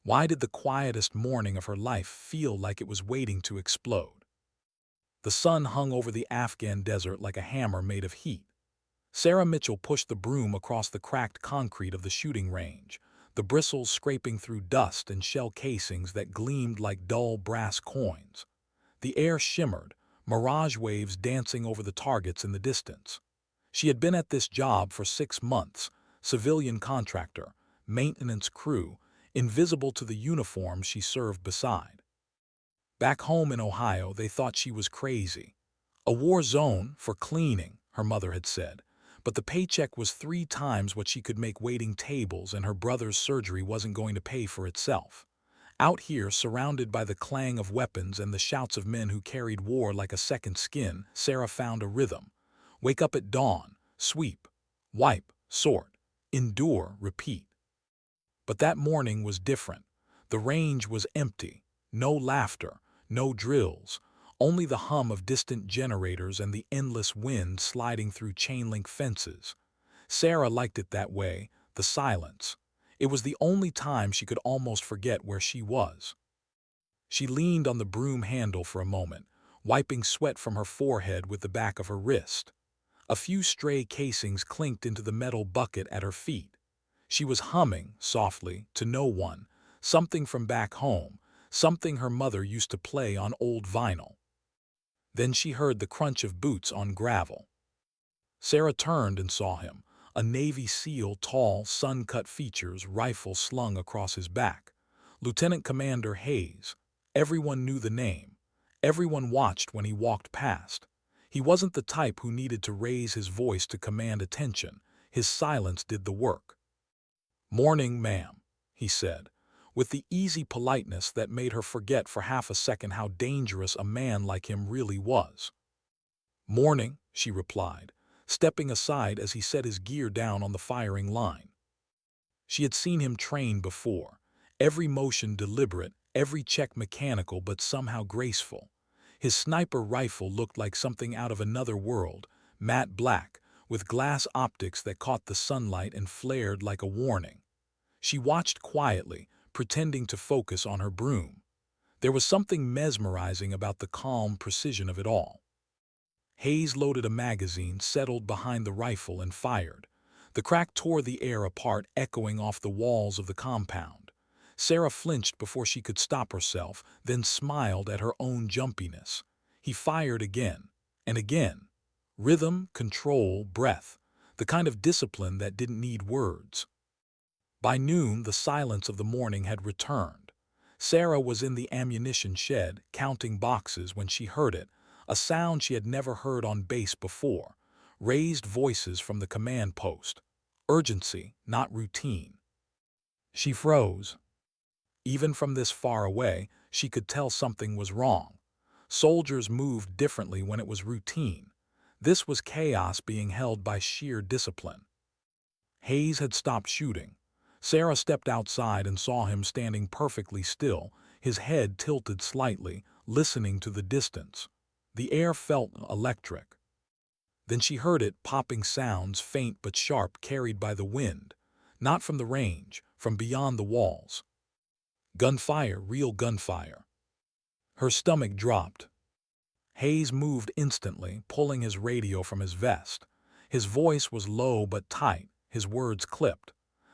Why did the quietest morning of her life feel like it was waiting to explode? The sun hung over the Afghan desert like a hammer made of heat. Sarah Mitchell pushed the broom across the cracked concrete of the shooting range, the bristles scraping through dust and shell casings that gleamed like dull brass coins. The air shimmered, mirage waves dancing over the targets in the distance. She had been at this job for 6 months, civilian contractor, maintenance crew, invisible to the uniforms she served beside. Back home in Ohio, they thought she was crazy. A war zone for cleaning, her mother had said, but the paycheck was 3 times what she could make waiting tables, and her brother's surgery wasn't going to pay for itself. Out here, surrounded by the clang of weapons and the shouts of men who carried war like a second skin, Sarah found a rhythm. Wake up at dawn, sweep, wipe, sort, endure, repeat. But that morning was different. The range was empty. No laughter, no drills, only the hum of distant generators and the endless wind sliding through chain-link fences. Sarah liked it that way, the silence. It was the only time she could almost forget where she was. She leaned on the broom handle for a moment, wiping sweat from her forehead with the back of her wrist. A few stray casings clinked into the metal bucket at her feet. She was humming, softly, to no one, something from back home, something her mother used to play on old vinyl. Then she heard the crunch of boots on gravel. Sarah turned and saw him, a Navy SEAL, tall, sun-cut features, rifle slung across his back. Lieutenant Commander Hayes. Everyone knew the name. Everyone watched when he walked past. He wasn't the type who needed to raise his voice to command attention. His silence did the work. "Morning, ma'am," he said, with the easy politeness that made her forget for half a second how dangerous a man like him really was. "Morning," she replied, stepping aside as he set his gear down on the firing line. She had seen him train before, every motion deliberate, every check mechanical but somehow graceful. His sniper rifle looked like something out of another world, matte black, with glass optics that caught the sunlight and flared like a warning. She watched quietly, pretending to focus on her broom. There was something mesmerizing about the calm precision of it all. Hayes loaded a magazine, settled behind the rifle, and fired. The crack tore the air apart, echoing off the walls of the compound. Sarah flinched before she could stop herself, then smiled at her own jumpiness. He fired again, and again. Rhythm, control, breath, the kind of discipline that didn't need words. By noon, the silence of the morning had returned. Sarah was in the ammunition shed, counting boxes, when she heard it, a sound she had never heard on base before. Raised voices from the command post. Urgency, not routine. She froze. Even from this far away, she could tell something was wrong. Soldiers moved differently when it was routine. This was chaos being held by sheer discipline. Hayes had stopped shooting. Sarah stepped outside and saw him standing perfectly still, his head tilted slightly, listening to the distance. The air felt electric. Then she heard it, popping sounds, faint but sharp, carried by the wind. Not from the range, from beyond the walls. Gunfire, real gunfire. Her stomach dropped. Hayes moved instantly, pulling his radio from his vest. His voice was low but tight, his words clipped.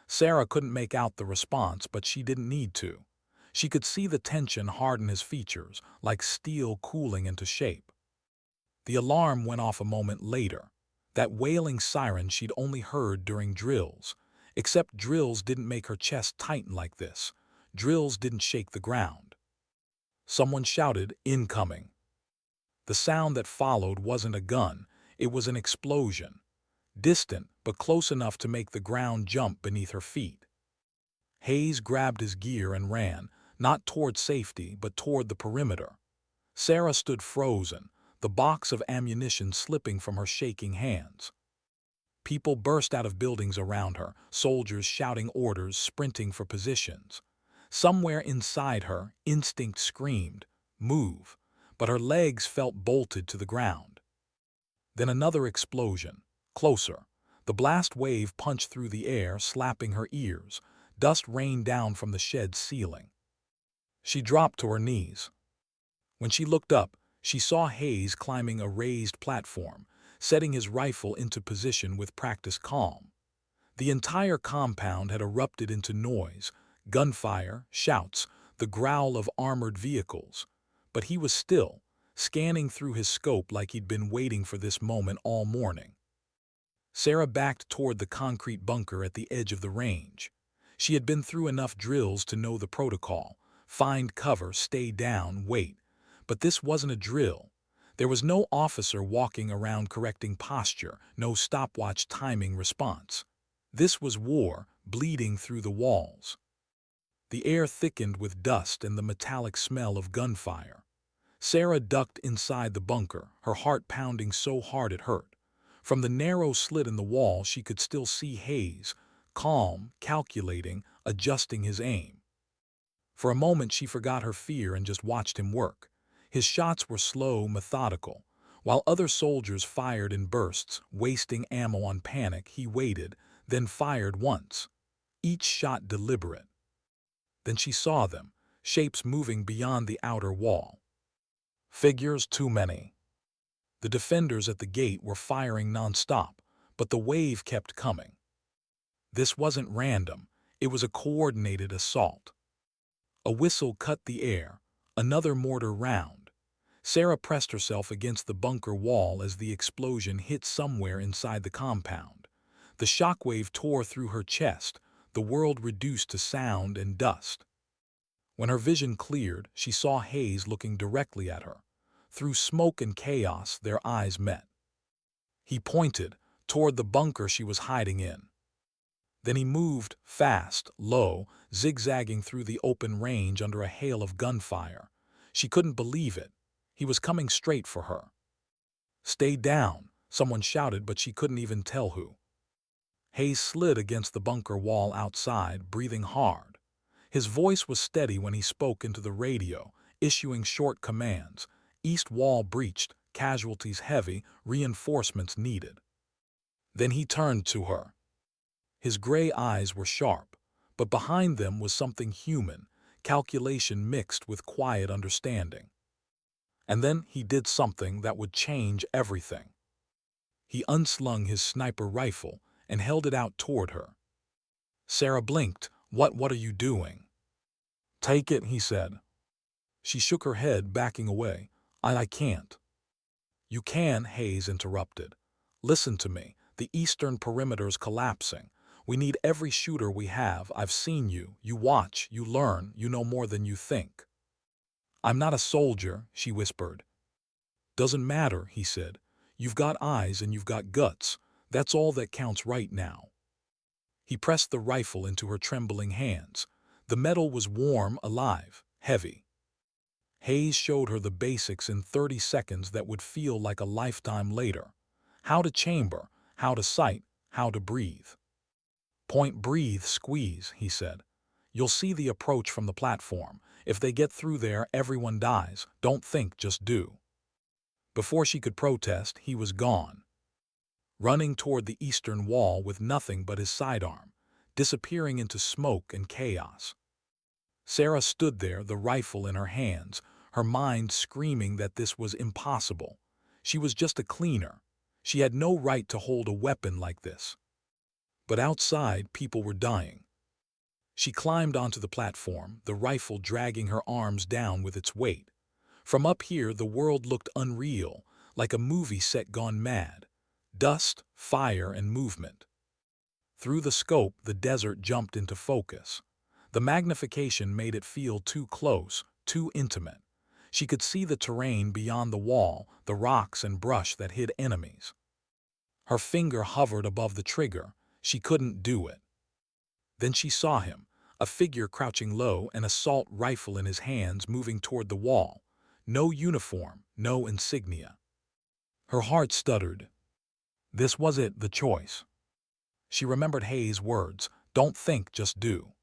Sarah couldn't make out the response, but she didn't need to. She could see the tension harden his features, like steel cooling into shape. The alarm went off a moment later. That wailing siren she'd only heard during drills. Except drills didn't make her chest tighten like this. Drills didn't shake the ground. Someone shouted, "Incoming." The sound that followed wasn't a gun, it was an explosion. Distant, but close enough to make the ground jump beneath her feet. Hayes grabbed his gear and ran, not toward safety, but toward the perimeter. Sarah stood frozen, the box of ammunition slipping from her shaking hands. People burst out of buildings around her, soldiers shouting orders, sprinting for positions. Somewhere inside her, instinct screamed, "Move," but her legs felt bolted to the ground. Then another explosion. Closer. The blast wave punched through the air, slapping her ears. Dust rained down from the shed's ceiling. She dropped to her knees. When she looked up, she saw Hayes climbing a raised platform, setting his rifle into position with practiced calm. The entire compound had erupted into noise, gunfire, shouts, the growl of armored vehicles. But he was still, scanning through his scope like he'd been waiting for this moment all morning. Sarah backed toward the concrete bunker at the edge of the range. She had been through enough drills to know the protocol: find cover, stay down, wait. But this wasn't a drill. There was no officer walking around correcting posture, no stopwatch timing response. This was war, bleeding through the walls. The air thickened with dust and the metallic smell of gunfire. Sarah ducked inside the bunker, her heart pounding so hard it hurt. From the narrow slit in the wall, she could still see Hayes, calm, calculating, adjusting his aim. For a moment, she forgot her fear and just watched him work. His shots were slow, methodical. While other soldiers fired in bursts, wasting ammo on panic, he waited, then fired once, each shot deliberate. Then she saw them, shapes moving beyond the outer wall. Figures too many. The defenders at the gate were firing nonstop, but the wave kept coming. This wasn't random, it was a coordinated assault. A whistle cut the air, another mortar round. Sarah pressed herself against the bunker wall as the explosion hit somewhere inside the compound. The shockwave tore through her chest, the world reduced to sound and dust. When her vision cleared, she saw Hayes looking directly at her. Through smoke and chaos, their eyes met. He pointed toward the bunker she was hiding in. Then he moved, fast, low, zigzagging through the open range under a hail of gunfire. She couldn't believe it. He was coming straight for her. "Stay down," someone shouted, but she couldn't even tell who. Hayes slid against the bunker wall outside, breathing hard. His voice was steady when he spoke into the radio, issuing short commands. East wall breached, casualties heavy, reinforcements needed. Then he turned to her. His gray eyes were sharp, but behind them was something human, calculation mixed with quiet understanding. And then he did something that would change everything. He unslung his sniper rifle and held it out toward her. Sarah blinked. What are you doing?" "Take it," he said. She shook her head, backing away. I can't." "You can," Hayes interrupted. "Listen to me. The eastern perimeter's collapsing. We need every shooter we have. I've seen you. You watch, you learn, you know more than you think." "I'm not a soldier," she whispered. "Doesn't matter," he said. "You've got eyes and you've got guts. That's all that counts right now." He pressed the rifle into her trembling hands. The metal was warm, alive, heavy. Hayes showed her the basics in 30 seconds that would feel like a lifetime later. How to chamber, how to sight, how to breathe. "Point, breathe, squeeze," he said. "You'll see the approach from the platform. If they get through there, everyone dies. Don't think, just do." Before she could protest, he was gone, running toward the eastern wall with nothing but his sidearm, disappearing into smoke and chaos. Sarah stood there, the rifle in her hands, her mind screaming that this was impossible. She was just a cleaner. She had no right to hold a weapon like this. But outside, people were dying. She climbed onto the platform, the rifle dragging her arms down with its weight. From up here, the world looked unreal, like a movie set gone mad. Dust, fire, and movement. Through the scope, the desert jumped into focus. The magnification made it feel too close, too intimate. She could see the terrain beyond the wall, the rocks and brush that hid enemies. Her finger hovered above the trigger. She couldn't do it. Then she saw him, a figure crouching low, an assault rifle in his hands, moving toward the wall. No uniform, no insignia. Her heart stuttered. This was it, the choice. She remembered Hayes' words, "Don't think, just do."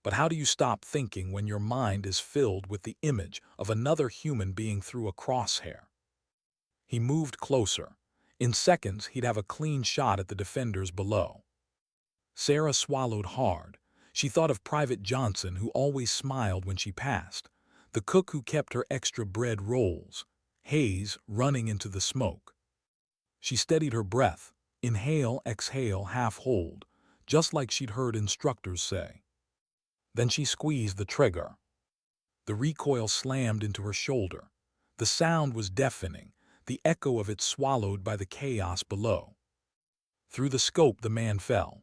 But how do you stop thinking when your mind is filled with the image of another human being through a crosshair? He moved closer. In seconds, he'd have a clean shot at the defenders below. Sarah swallowed hard. She thought of Private Johnson, who always smiled when she passed, the cook who kept her extra bread rolls, Hayes running into the smoke. She steadied her breath, inhale, exhale, half hold, just like she'd heard instructors say. Then she squeezed the trigger. The recoil slammed into her shoulder. The sound was deafening, the echo of it swallowed by the chaos below. Through the scope the man fell.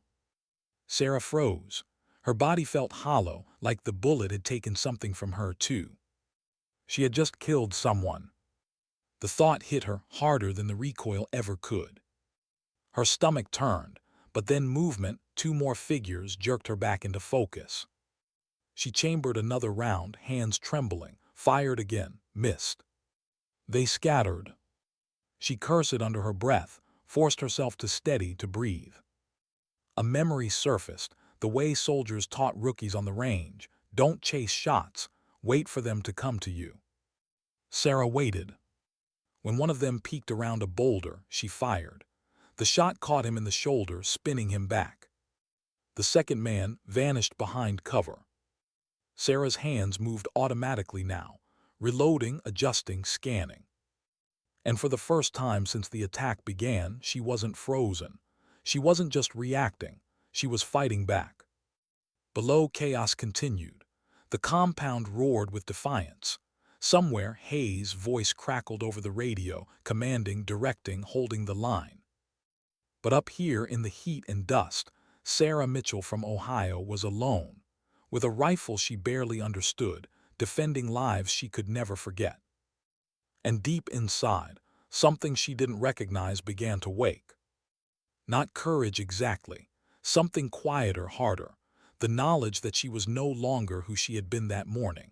Sarah froze. Her body felt hollow, like the bullet had taken something from her too. She had just killed someone. The thought hit her harder than the recoil ever could. Her stomach turned, but then movement, two more figures, jerked her back into focus. She chambered another round, hands trembling, fired again, missed. They scattered. She cursed under her breath, forced herself to steady, to breathe. A memory surfaced, the way soldiers taught rookies on the range: don't chase shots, wait for them to come to you. Sarah waited. When one of them peeked around a boulder, she fired. The shot caught him in the shoulder, spinning him back. The second man vanished behind cover. Sarah's hands moved automatically now, reloading, adjusting, scanning. And for the first time since the attack began, she wasn't frozen. She wasn't just reacting, she was fighting back. Below, chaos continued. The compound roared with defiance. Somewhere, Hayes' voice crackled over the radio, commanding, directing, holding the line. But up here in the heat and dust, Sarah Mitchell from Ohio was alone, with a rifle she barely understood, defending lives she could never forget. And deep inside, something she didn't recognize began to wake. Not courage exactly, something quieter, harder, the knowledge that she was no longer who she had been that morning.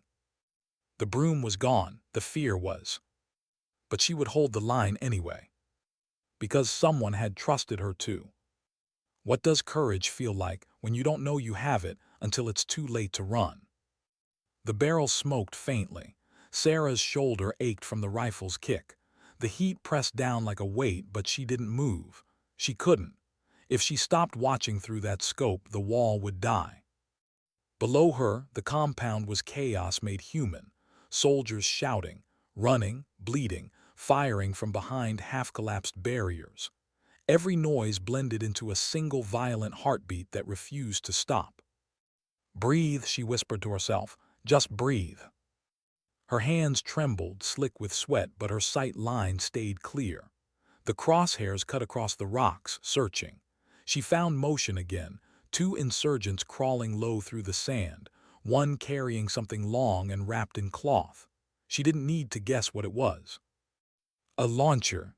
The broom was gone, the fear was. But she would hold the line anyway. Because someone had trusted her too. What does courage feel like when you don't know you have it until it's too late to run? The barrel smoked faintly. Sarah's shoulder ached from the rifle's kick. The heat pressed down like a weight, but she didn't move. She couldn't. If she stopped watching through that scope, the wall would die. Below her, the compound was chaos made human. Soldiers shouting, running, bleeding, firing from behind half-collapsed barriers. Every noise blended into a single violent heartbeat that refused to stop. "Breathe," she whispered to herself. "Just breathe." Her hands trembled, slick with sweat, but her sight line stayed clear. The crosshairs cut across the rocks, searching. She found motion again, two insurgents crawling low through the sand, one carrying something long and wrapped in cloth. She didn't need to guess what it was. A launcher.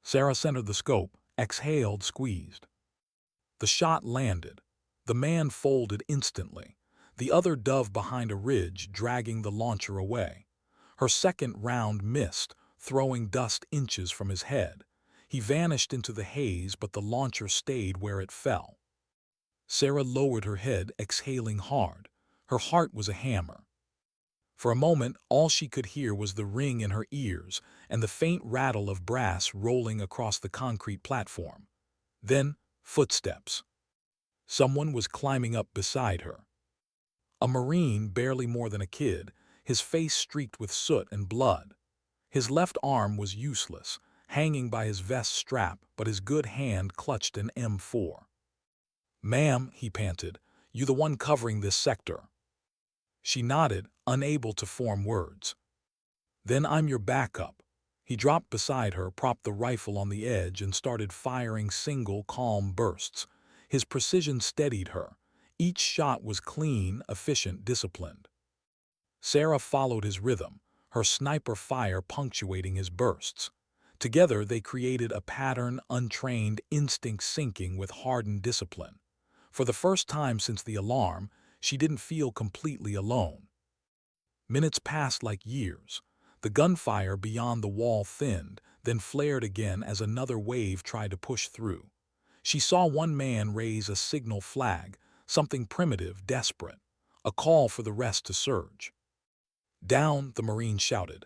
Sarah centered the scope, exhaled, squeezed. The shot landed. The man folded instantly. The other dove behind a ridge, dragging the launcher away. Her second round missed, throwing dust inches from his head. He vanished into the haze, but the launcher stayed where it fell. Sarah lowered her head, exhaling hard. Her heart was a hammer. For a moment, all she could hear was the ring in her ears and the faint rattle of brass rolling across the concrete platform. Then, footsteps. Someone was climbing up beside her. A Marine, barely more than a kid, his face streaked with soot and blood. His left arm was useless, hanging by his vest strap, but his good hand clutched an M4. "Ma'am," he panted, "you the one covering this sector?" She nodded, unable to form words. "Then I'm your backup." He dropped beside her, propped the rifle on the edge, and started firing single, calm bursts. His precision steadied her. Each shot was clean, efficient, disciplined. Sarah followed his rhythm, her sniper fire punctuating his bursts. Together they created a pattern, untrained, instinct syncing with hardened discipline. For the first time since the alarm, she didn't feel completely alone. Minutes passed like years. The gunfire beyond the wall thinned, then flared again as another wave tried to push through. She saw one man raise a signal flag, something primitive, desperate, a call for the rest to surge. "Down!" the Marine shouted.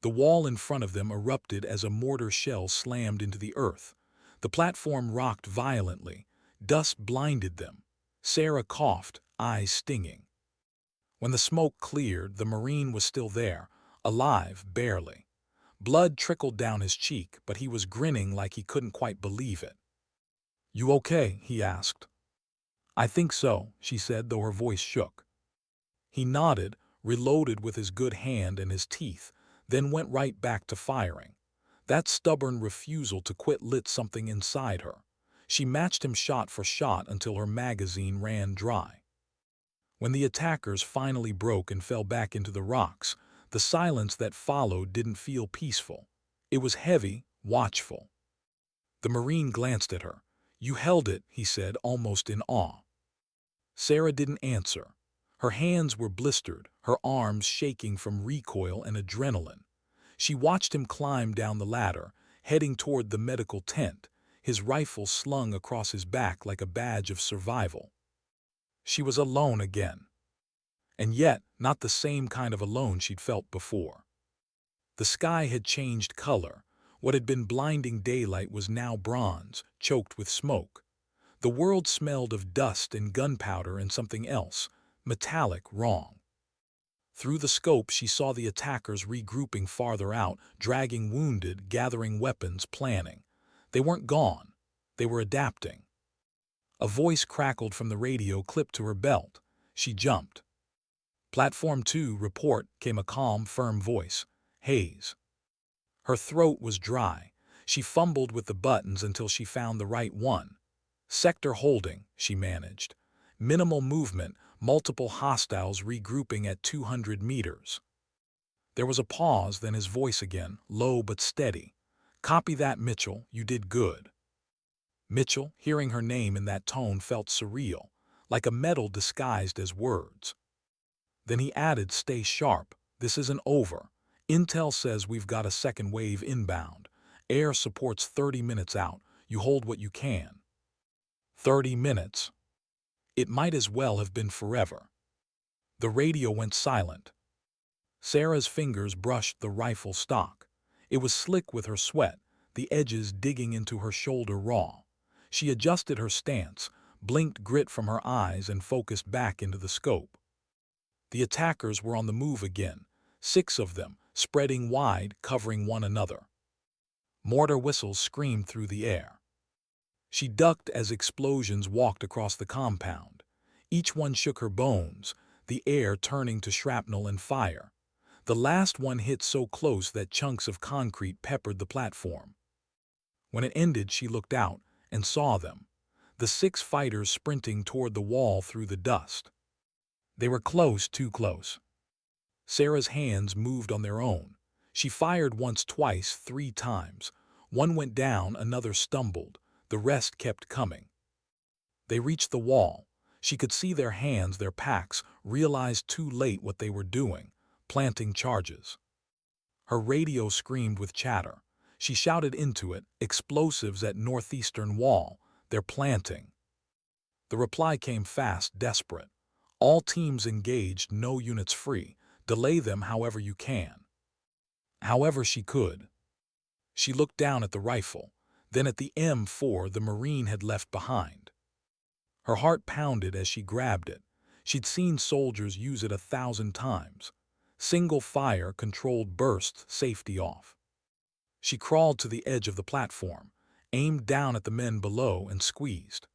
The wall in front of them erupted as a mortar shell slammed into the earth. The platform rocked violently. Dust blinded them. Sarah coughed, eyes stinging. When the smoke cleared, the Marine was still there, alive, barely. Blood trickled down his cheek, but he was grinning like he couldn't quite believe it. "You okay?" he asked. "I think so," she said, though her voice shook. He nodded, reloaded with his good hand and his teeth, then went right back to firing. That stubborn refusal to quit lit something inside her. She matched him shot for shot until her magazine ran dry. When the attackers finally broke and fell back into the rocks, the silence that followed didn't feel peaceful. It was heavy, watchful. The Marine glanced at her. "You held it," he said, almost in awe. Sarah didn't answer. Her hands were blistered, her arms shaking from recoil and adrenaline. She watched him climb down the ladder, heading toward the medical tent, his rifle slung across his back like a badge of survival. She was alone again. And yet, not the same kind of alone she'd felt before. The sky had changed color. What had been blinding daylight was now bronze, choked with smoke. The world smelled of dust and gunpowder and something else, metallic, wrong. Through the scope, she saw the attackers regrouping farther out, dragging wounded, gathering weapons, planning. They weren't gone. They were adapting. A voice crackled from the radio clipped to her belt. She jumped. "Platform 2, report," came a calm, firm voice. "Hayes." Her throat was dry. She fumbled with the buttons until she found the right one. "Sector holding," she managed. "Minimal movement, multiple hostiles regrouping at 200 meters. There was a pause, then his voice again, low but steady. "Copy that, Mitchell. You did good." Mitchell, hearing her name in that tone, felt surreal, like a medal disguised as words. Then he added, "Stay sharp. This isn't over. Intel says we've got a second wave inbound. Air support's 30 minutes out. You hold what you can." 30 minutes. It might as well have been forever. The radio went silent. Sarah's fingers brushed the rifle stock. It was slick with her sweat, the edges digging into her shoulder raw. She adjusted her stance, blinked grit from her eyes, and focused back into the scope. The attackers were on the move again, 6 of them, spreading wide, covering one another. Mortar whistles screamed through the air. She ducked as explosions walked across the compound. Each one shook her bones, the air turning to shrapnel and fire. The last one hit so close that chunks of concrete peppered the platform. When it ended, she looked out and saw them, the 6 fighters sprinting toward the wall through the dust. They were close, too close. Sarah's hands moved on their own. She fired once, twice, 3 times. One went down, another stumbled. The rest kept coming. They reached the wall. She could see their hands, their packs, realized too late what they were doing, planting charges. Her radio screamed with chatter. She shouted into it, "Explosives at northeastern wall. They're planting." The reply came fast, desperate. "All teams engaged, no units free. Delay them however you can." However she could. She looked down at the rifle, then at the M4 the Marine had left behind. Her heart pounded as she grabbed it. She'd seen soldiers use it 1,000 times. Single fire, controlled burst, safety off. She crawled to the edge of the platform, aimed down at the men below, and squeezed.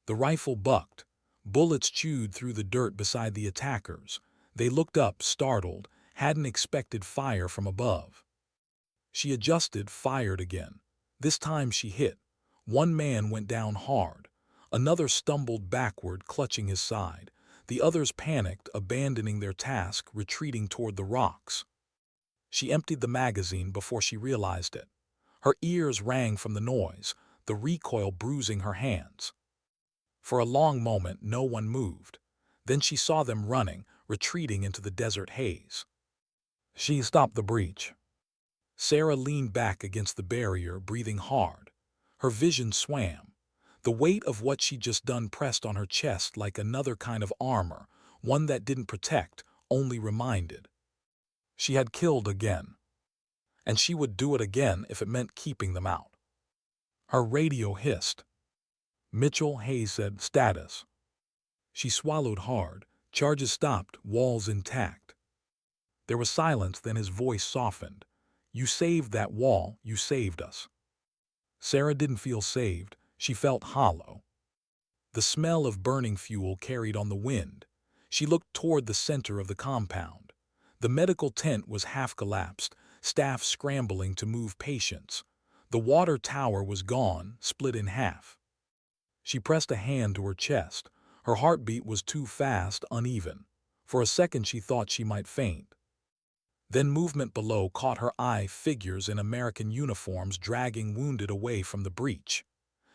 The rifle bucked. Bullets chewed through the dirt beside the attackers. They looked up, startled, hadn't expected fire from above. She adjusted, fired again. This time she hit. One man went down hard. Another stumbled backward, clutching his side. The others panicked, abandoning their task, retreating toward the rocks. She emptied the magazine before she realized it. Her ears rang from the noise, the recoil bruising her hands. For a long moment, no one moved. Then she saw them running, retreating into the desert haze. She stopped the breach. Sarah leaned back against the barrier, breathing hard. Her vision swam. The weight of what she'd just done pressed on her chest like another kind of armor, one that didn't protect, only reminded. She had killed again. And she would do it again if it meant keeping them out. Her radio hissed. "Mitchell," Hayes said, "status." She swallowed hard. Charges stopped, walls intact. There was silence, then his voice softened. You saved that wall, you saved us. Sarah didn't feel saved, she felt hollow. The smell of burning fuel carried on the wind. She looked toward the center of the compound. The medical tent was half collapsed, staff scrambling to move patients. The water tower was gone, split in half. She pressed a hand to her chest. Her heartbeat was too fast, uneven. For a second she thought she might faint. Then movement below caught her eye, figures in American uniforms dragging wounded away from the breach.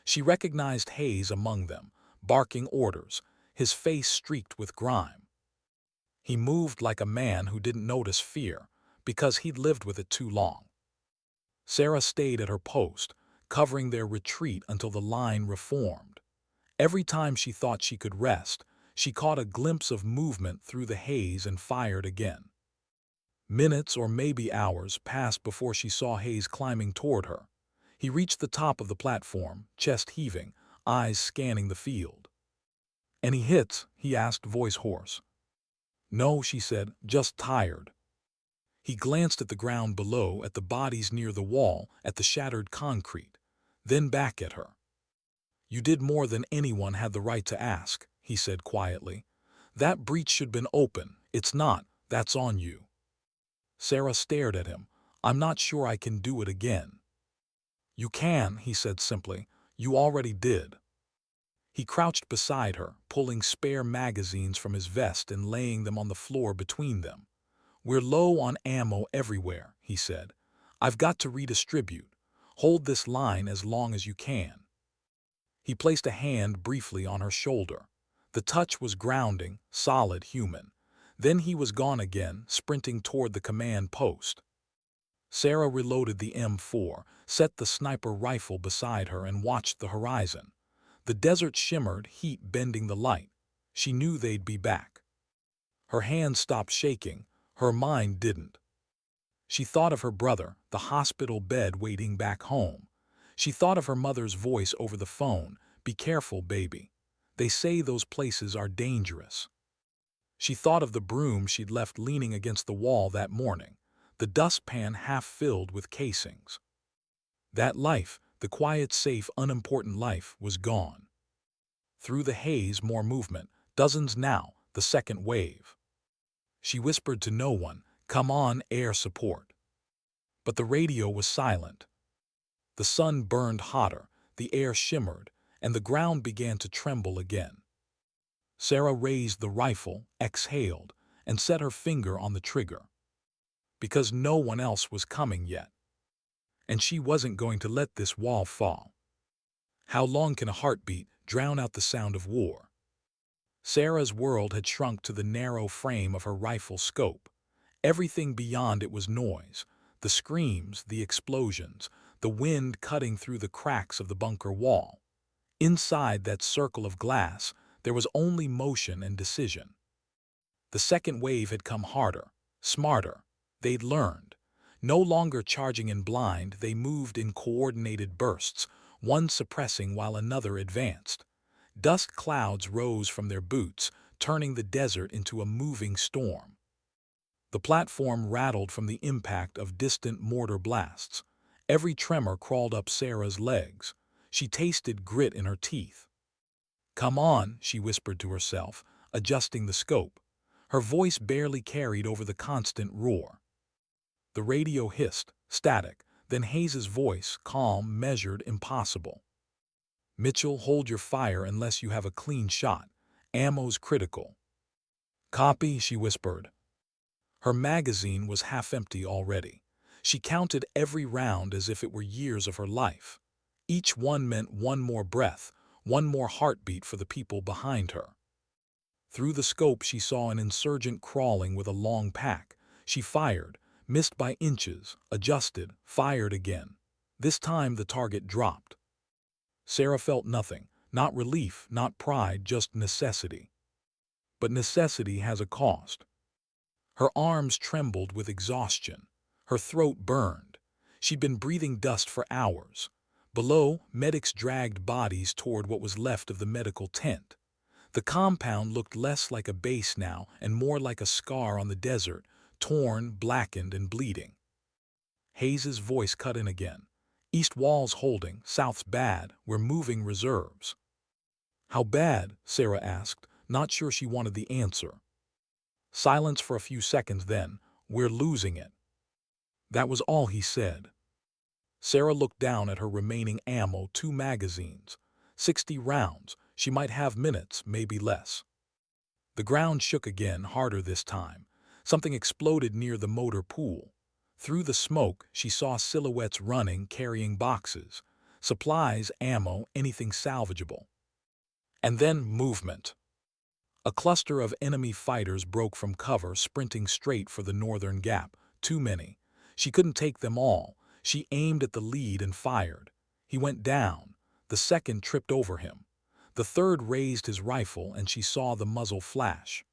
She recognized Hayes among them, barking orders, his face streaked with grime. He moved like a man who didn't notice fear, because he'd lived with it too long. Sarah stayed at her post, covering their retreat until the line reformed. Every time she thought she could rest, she caught a glimpse of movement through the haze and fired again. Minutes or maybe hours passed before she saw Hayes climbing toward her. He reached the top of the platform, chest heaving, eyes scanning the field. "Any hits?" he asked, voice hoarse. "No," she said, "just tired." He glanced at the ground below, at the bodies near the wall, at the shattered concrete, then back at her. "You did more than anyone had the right to ask," he said quietly. "That breach should have been open. It's not. That's on you." Sarah stared at him. "I'm not sure I can do it again." "You can," he said simply. "You already did." He crouched beside her, pulling spare magazines from his vest and laying them on the floor between them. "We're low on ammo everywhere," he said. "I've got to redistribute. Hold this line as long as you can." He placed a hand briefly on her shoulder. The touch was grounding, solid, human. Then he was gone again, sprinting toward the command post. Sarah reloaded the M4, set the sniper rifle beside her, and watched the horizon. The desert shimmered, heat bending the light. She knew they'd be back. Her hands stopped shaking. Her mind didn't. She thought of her brother, the hospital bed waiting back home. She thought of her mother's voice over the phone. "Be careful, baby. They say those places are dangerous." She thought of the broom she'd left leaning against the wall that morning, the dustpan half filled with casings. That life, the quiet, safe, unimportant life, was gone. Through the haze, more movement, dozens now, the second wave. She whispered to no one, "Come on, air support." But the radio was silent. The sun burned hotter, the air shimmered, and the ground began to tremble again. Sarah raised the rifle, exhaled, and set her finger on the trigger. Because no one else was coming yet. And she wasn't going to let this wall fall. How long can a heartbeat drown out the sound of war? Sarah's world had shrunk to the narrow frame of her rifle scope. Everything beyond it was noise, the screams, the explosions, the wind cutting through the cracks of the bunker wall. Inside that circle of glass, there was only motion and decision. The second wave had come harder, smarter. They'd learned. No longer charging in blind, they moved in coordinated bursts, one suppressing while another advanced. Dust clouds rose from their boots, turning the desert into a moving storm. The platform rattled from the impact of distant mortar blasts. Every tremor crawled up Sarah's legs. She tasted grit in her teeth. "Come on," she whispered to herself, adjusting the scope. Her voice barely carried over the constant roar. The radio hissed, static, then Hayes's voice, calm, measured, impossible. "Mitchell, hold your fire unless you have a clean shot. Ammo's critical." "Copy," she whispered. Her magazine was half empty already. She counted every round as if it were years of her life. Each one meant one more breath, one more heartbeat for the people behind her. Through the scope she saw an insurgent crawling with a long pack. She fired, missed by inches, adjusted, fired again. This time the target dropped. Sarah felt nothing, not relief, not pride, just necessity. But necessity has a cost. Her arms trembled with exhaustion. Her throat burned. She'd been breathing dust for hours. Below, medics dragged bodies toward what was left of the medical tent. The compound looked less like a base now and more like a scar on the desert, torn, blackened, and bleeding. Hayes's voice cut in again. East wall's holding, south's bad, we're moving reserves. How bad? Sarah asked, not sure she wanted the answer. Silence for a few seconds then. We're losing it. That was all he said. Sarah looked down at her remaining ammo, 2 magazines. 60 rounds. She might have minutes, maybe less. The ground shook again, harder this time. Something exploded near the motor pool. Through the smoke, she saw silhouettes running, carrying boxes. Supplies, ammo, anything salvageable. And then movement. A cluster of enemy fighters broke from cover, sprinting straight for the northern gap. Too many. She couldn't take them all. She aimed at the lead and fired. He went down. The second tripped over him. The third raised his rifle, and she saw the muzzle flash.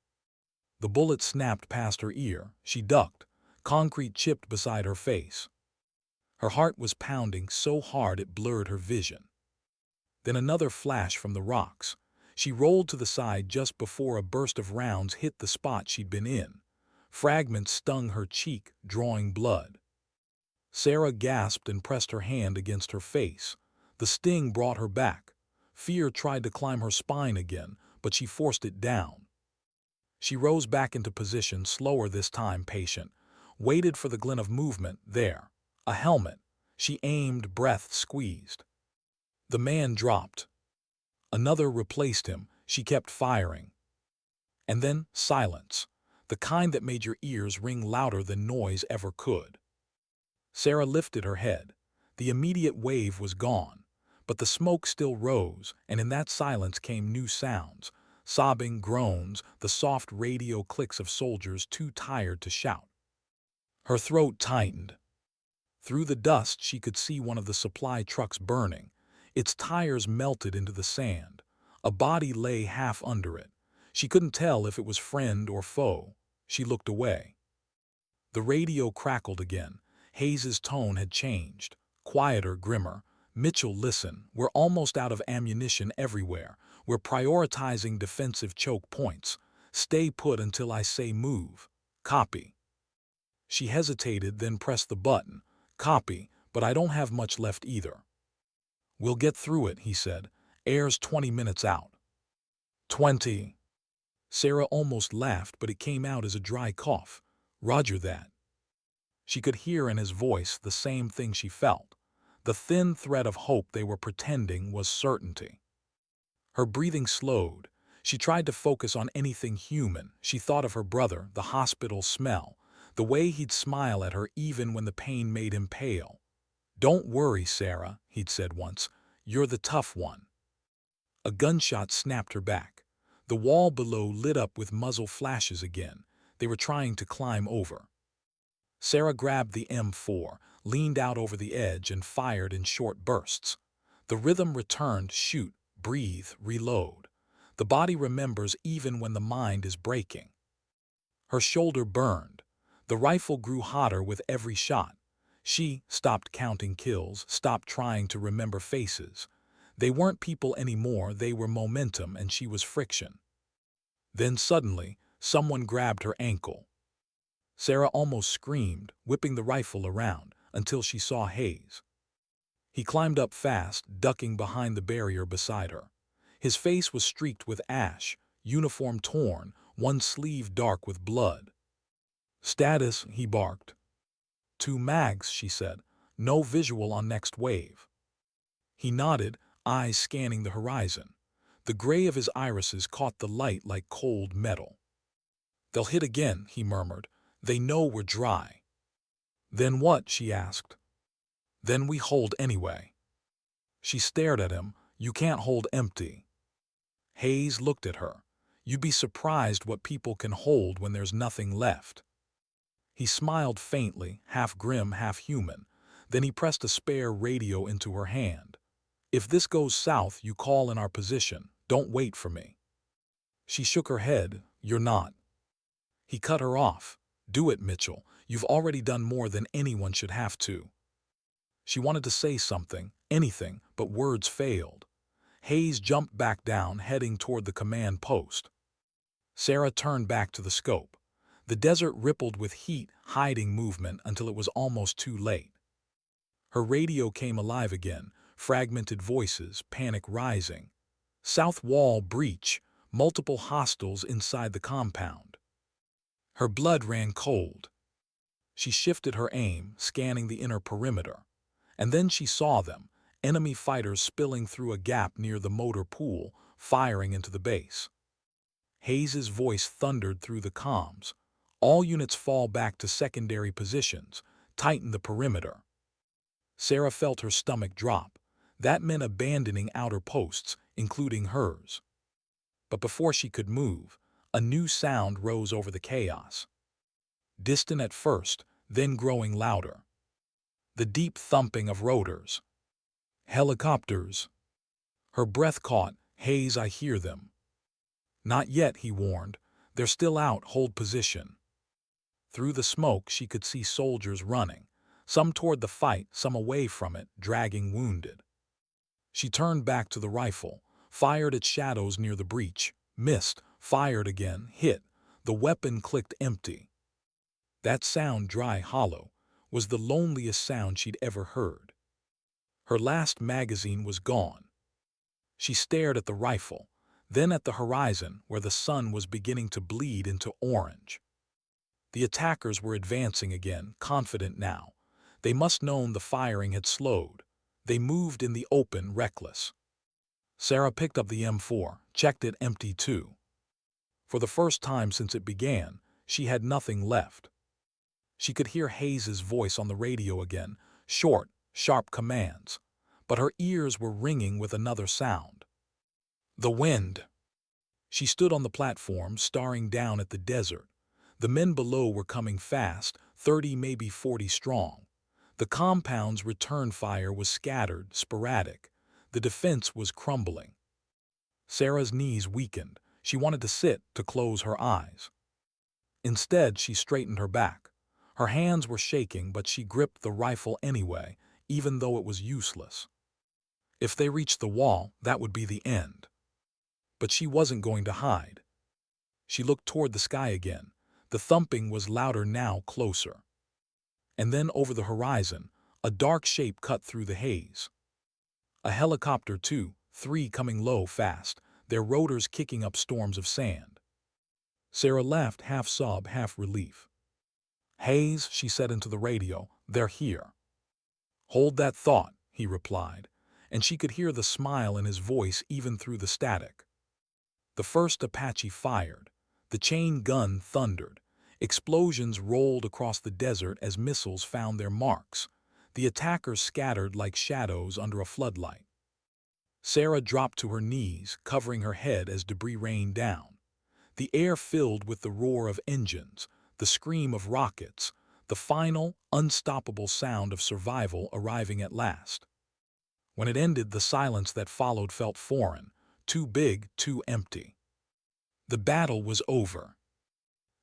The bullet snapped past her ear. She ducked. Concrete chipped beside her face. Her heart was pounding so hard it blurred her vision. Then another flash from the rocks. She rolled to the side just before a burst of rounds hit the spot she'd been in. Fragments stung her cheek, drawing blood. Sarah gasped and pressed her hand against her face. The sting brought her back. Fear tried to climb her spine again, but she forced it down. She rose back into position, slower this time, patient. Waited for the glint of movement. There. A helmet. She aimed, breath squeezed. The man dropped. Another replaced him. She kept firing. And then silence. The kind that made your ears ring louder than noise ever could. Sarah lifted her head. The immediate wave was gone. But the smoke still rose, and in that silence came new sounds. Sobbing, groans, the soft radio clicks of soldiers too tired to shout. Her throat tightened. Through the dust she could see one of the supply trucks burning. Its tires melted into the sand. A body lay half under it. She couldn't tell if it was friend or foe. She looked away. The radio crackled again. Hayes's tone had changed. Quieter, grimmer. Mitchell, listen. We're almost out of ammunition everywhere. We're prioritizing defensive choke points. Stay put until I say move. Copy. She hesitated, then pressed the button. Copy, but I don't have much left either. We'll get through it, he said. Air's 20 minutes out. 20. Sarah almost laughed, but it came out as a dry cough. Roger that. She could hear in his voice the same thing she felt. The thin thread of hope they were pretending was certainty. Her breathing slowed. She tried to focus on anything human. She thought of her brother, the hospital smell, the way he'd smile at her even when the pain made him pale. Don't worry, Sarah, he'd said once. You're the tough one. A gunshot snapped her back. The wall below lit up with muzzle flashes again. They were trying to climb over. Sarah grabbed the M4, leaned out over the edge, and fired in short bursts. The rhythm returned, shoot, breathe, reload. The body remembers even when the mind is breaking. Her shoulder burned. The rifle grew hotter with every shot. She stopped counting kills, stopped trying to remember faces. They weren't people anymore, they were momentum, and she was friction. Then suddenly, someone grabbed her ankle. Sarah almost screamed, whipping the rifle around, until she saw Hayes. He climbed up fast, ducking behind the barrier beside her. His face was streaked with ash, uniform torn, one sleeve dark with blood. Status, he barked. 2 mags, she said. No visual on next wave. He nodded, eyes scanning the horizon. The gray of his irises caught the light like cold metal. They'll hit again, he murmured. They know we're dry. Then what? She asked. Then we hold anyway. She stared at him. You can't hold empty. Hayes looked at her. You'd be surprised what people can hold when there's nothing left. He smiled faintly, half grim, half human. Then he pressed a spare radio into her hand. If this goes south, you call in our position. Don't wait for me. She shook her head. You're not. He cut her off. Do it, Mitchell. You've already done more than anyone should have to. She wanted to say something, anything, but words failed. Hayes jumped back down, heading toward the command post. Sarah turned back to the scope. The desert rippled with heat, hiding movement until it was almost too late. Her radio came alive again, fragmented voices, panic rising. South wall breach, multiple hostiles inside the compound. Her blood ran cold. She shifted her aim, scanning the inner perimeter. And then she saw them, enemy fighters spilling through a gap near the motor pool, firing into the base. Hayes's voice thundered through the comms. All units fall back to secondary positions. Tighten the perimeter. Sarah felt her stomach drop. That meant abandoning outer posts, including hers. But before she could move, a new sound rose over the chaos. Distant at first, then growing louder. The deep thumping of rotors. Helicopters. Her breath caught. Hayes, I hear them. Not yet, he warned. They're still out, hold position. Through the smoke, she could see soldiers running, some toward the fight, some away from it, dragging wounded. She turned back to the rifle, fired at shadows near the breach, missed, fired again, hit. The weapon clicked empty. That sound, dry, hollow, was the loneliest sound she'd ever heard. Her last magazine was gone. She stared at the rifle, then at the horizon where the sun was beginning to bleed into orange. The attackers were advancing again, confident now. They must known the firing had slowed. They moved in the open, reckless. Sarah picked up the M4, checked it empty too. For the first time since it began, she had nothing left. She could hear Hayes's voice on the radio again, short, sharp commands. But her ears were ringing with another sound. The wind. She stood on the platform, staring down at the desert. The men below were coming fast, 30, maybe 40 strong. The compound's return fire was scattered, sporadic. The defense was crumbling. Sarah's knees weakened. She wanted to sit, to close her eyes. Instead, she straightened her back. Her hands were shaking, but she gripped the rifle anyway, even though it was useless. If they reached the wall, that would be the end. But she wasn't going to hide. She looked toward the sky again. The thumping was louder now, closer. And then over the horizon, a dark shape cut through the haze. A helicopter, 2, 3 coming low fast, their rotors kicking up storms of sand. Sarah laughed, half sob, half relief. Hayes, she said into the radio, they're here. Hold that thought, he replied, and she could hear the smile in his voice even through the static. The first Apache fired. The chain gun thundered. Explosions rolled across the desert as missiles found their marks. The attackers scattered like shadows under a floodlight. Sarah dropped to her knees, covering her head as debris rained down. The air filled with the roar of engines, the scream of rockets, the final, unstoppable sound of survival arriving at last. When it ended, the silence that followed felt foreign, too big, too empty. The battle was over.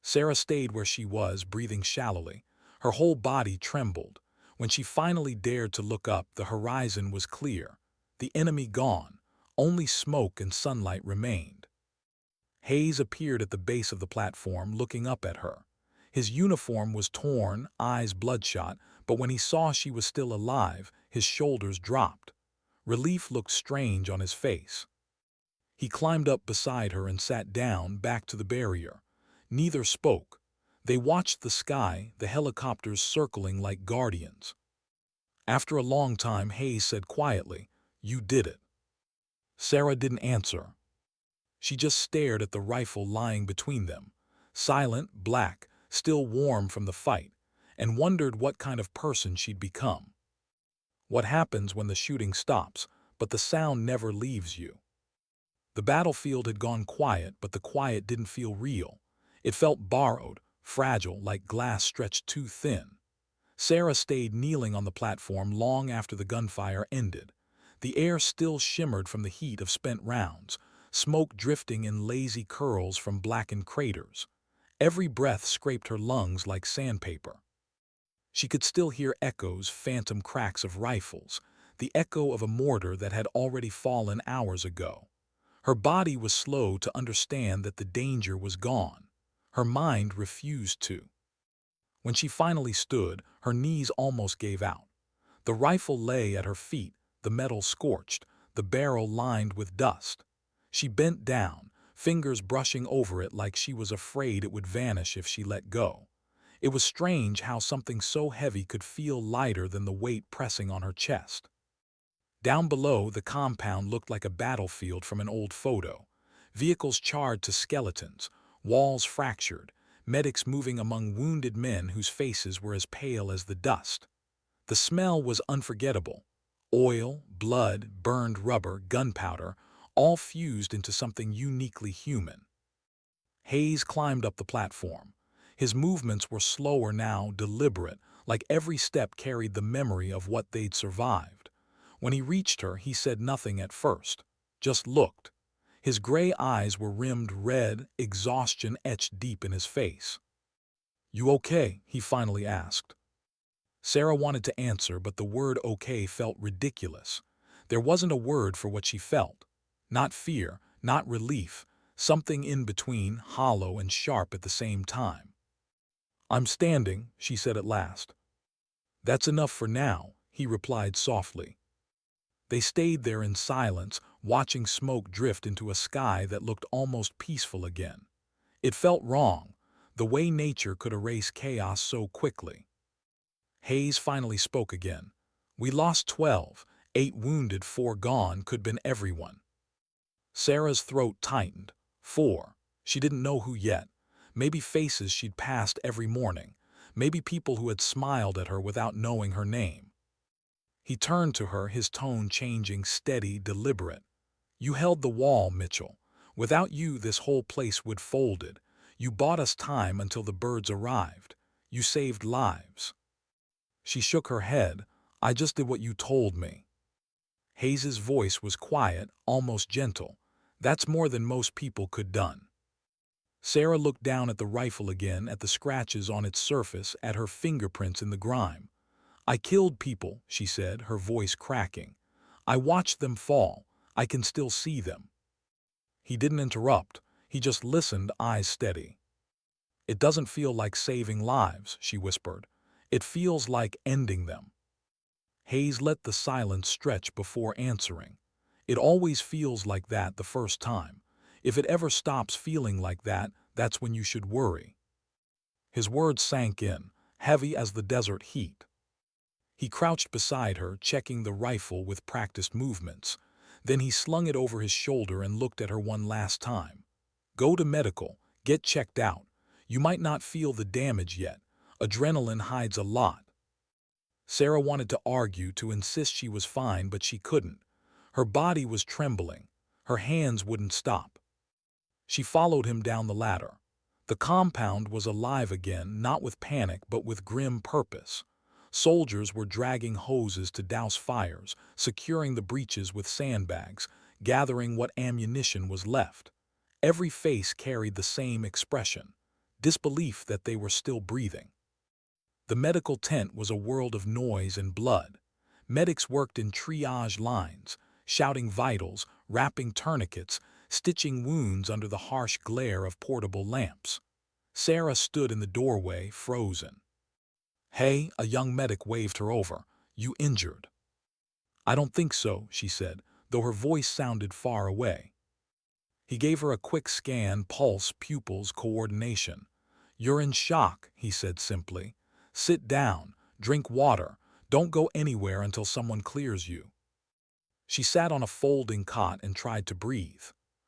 Sarah stayed where she was, breathing shallowly. Her whole body trembled. When she finally dared to look up, the horizon was clear. The enemy gone. Only smoke and sunlight remained. Hayes appeared at the base of the platform, looking up at her. His uniform was torn, eyes bloodshot, but when he saw she was still alive, his shoulders dropped. Relief looked strange on his face. He climbed up beside her and sat down, back to the barrier. Neither spoke. They watched the sky, the helicopters circling like guardians. After a long time, Hayes said quietly, "You did it." Sarah didn't answer. She just stared at the rifle lying between them, silent, black, still warm from the fight, and wondered what kind of person she'd become. What happens when the shooting stops, but the sound never leaves you? The battlefield had gone quiet, but the quiet didn't feel real. It felt borrowed, fragile, like glass stretched too thin. Sarah stayed kneeling on the platform long after the gunfire ended. The air still shimmered from the heat of spent rounds, smoke drifting in lazy curls from blackened craters. Every breath scraped her lungs like sandpaper. She could still hear echoes, phantom cracks of rifles, the echo of a mortar that had already fallen hours ago. Her body was slow to understand that the danger was gone. Her mind refused to. When she finally stood, her knees almost gave out. The rifle lay at her feet, the metal scorched, the barrel lined with dust. She bent down, fingers brushing over it like she was afraid it would vanish if she let go. It was strange how something so heavy could feel lighter than the weight pressing on her chest. Down below, the compound looked like a battlefield from an old photo. Vehicles charred to skeletons, walls fractured, medics moving among wounded men whose faces were as pale as the dust. The smell was unforgettable. Oil, blood, burned rubber, gunpowder, all fused into something uniquely human. Hayes climbed up the platform. His movements were slower now, deliberate, like every step carried the memory of what they'd survived. When he reached her, he said nothing at first, just looked. His gray eyes were rimmed red, exhaustion etched deep in his face. "You okay?" he finally asked. Sarah wanted to answer, but the word okay felt ridiculous. There wasn't a word for what she felt. Not fear, not relief, something in between, hollow and sharp at the same time. "I'm standing," she said at last. "That's enough for now," he replied softly. They stayed there in silence, watching smoke drift into a sky that looked almost peaceful again. It felt wrong, the way nature could erase chaos so quickly. Hayes finally spoke again. "We lost 12, 8 wounded, 4 gone, could been everyone." Sarah's throat tightened. 4. She didn't know who yet. Maybe faces she'd passed every morning. Maybe people who had smiled at her without knowing her name. He turned to her, his tone changing, steady, deliberate. "You held the wall, Mitchell. Without you, this whole place would folded. You bought us time until the birds arrived. You saved lives." She shook her head. "I just did what you told me." Hayes's voice was quiet, almost gentle. "That's more than most people could done." Sarah looked down at the rifle again, at the scratches on its surface, at her fingerprints in the grime. "I killed people," she said, her voice cracking. "I watched them fall. I can still see them." He didn't interrupt. He just listened, eyes steady. "It doesn't feel like saving lives," she whispered. "It feels like ending them." Hayes let the silence stretch before answering. "It always feels like that the first time. If it ever stops feeling like that, that's when you should worry." His words sank in, heavy as the desert heat. He crouched beside her, checking the rifle with practiced movements. Then he slung it over his shoulder and looked at her one last time. "Go to medical, get checked out. You might not feel the damage yet. Adrenaline hides a lot." Sarah wanted to argue, to insist she was fine, but she couldn't. Her body was trembling. Her hands wouldn't stop. She followed him down the ladder. The compound was alive again, not with panic, but with grim purpose. Soldiers were dragging hoses to douse fires, securing the breaches with sandbags, gathering what ammunition was left. Every face carried the same expression, disbelief that they were still breathing. The medical tent was a world of noise and blood. Medics worked in triage lines, shouting vitals, wrapping tourniquets, stitching wounds under the harsh glare of portable lamps. Sarah stood in the doorway, frozen. "Hey," a young medic waved her over. "You injured?" "I don't think so," she said, though her voice sounded far away. He gave her a quick scan, pulse, pupils, coordination. "You're in shock," he said simply. "Sit down, drink water, don't go anywhere until someone clears you." She sat on a folding cot and tried to breathe.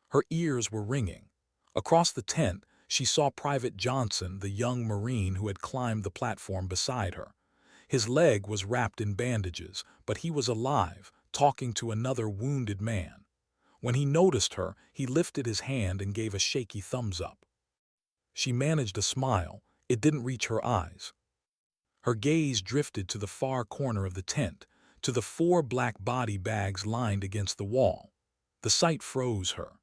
Her ears were ringing. Across the tent, she saw Private Johnson, the young Marine who had climbed the platform beside her. His leg was wrapped in bandages, but he was alive, talking to another wounded man. When he noticed her, he lifted his hand and gave a shaky thumbs up. She managed a smile. It didn't reach her eyes. Her gaze drifted to the far corner of the tent, to the 4 black body bags lined against the wall. The sight froze her.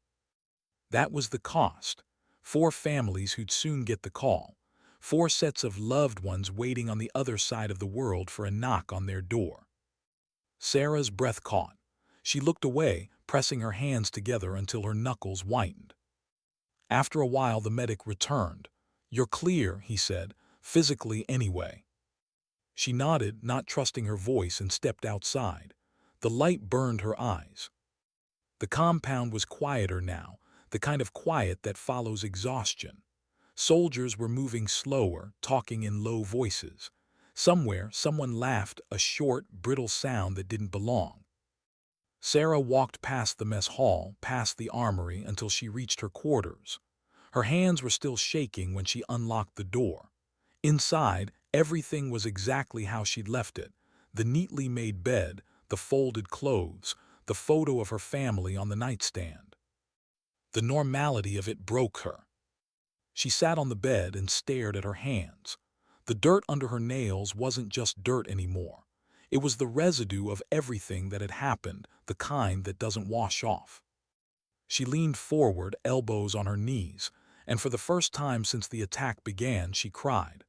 That was the cost. 4 families who'd soon get the call. 4 sets of loved ones waiting on the other side of the world for a knock on their door. Sarah's breath caught. She looked away, pressing her hands together until her knuckles whitened. After a while the medic returned. "You're clear," he said, "physically anyway." She nodded, not trusting her voice, and stepped outside. The light burned her eyes. The compound was quieter now, the kind of quiet that follows exhaustion. Soldiers were moving slower, talking in low voices. Somewhere, someone laughed, a short, brittle sound that didn't belong. Sarah walked past the mess hall, past the armory, until she reached her quarters. Her hands were still shaking when she unlocked the door. Inside, everything was exactly how she'd left it. The neatly made bed, the folded clothes, the photo of her family on the nightstand. The normality of it broke her. She sat on the bed and stared at her hands. The dirt under her nails wasn't just dirt anymore. It was the residue of everything that had happened, the kind that doesn't wash off. She leaned forward, elbows on her knees, and for the first time since the attack began, she cried.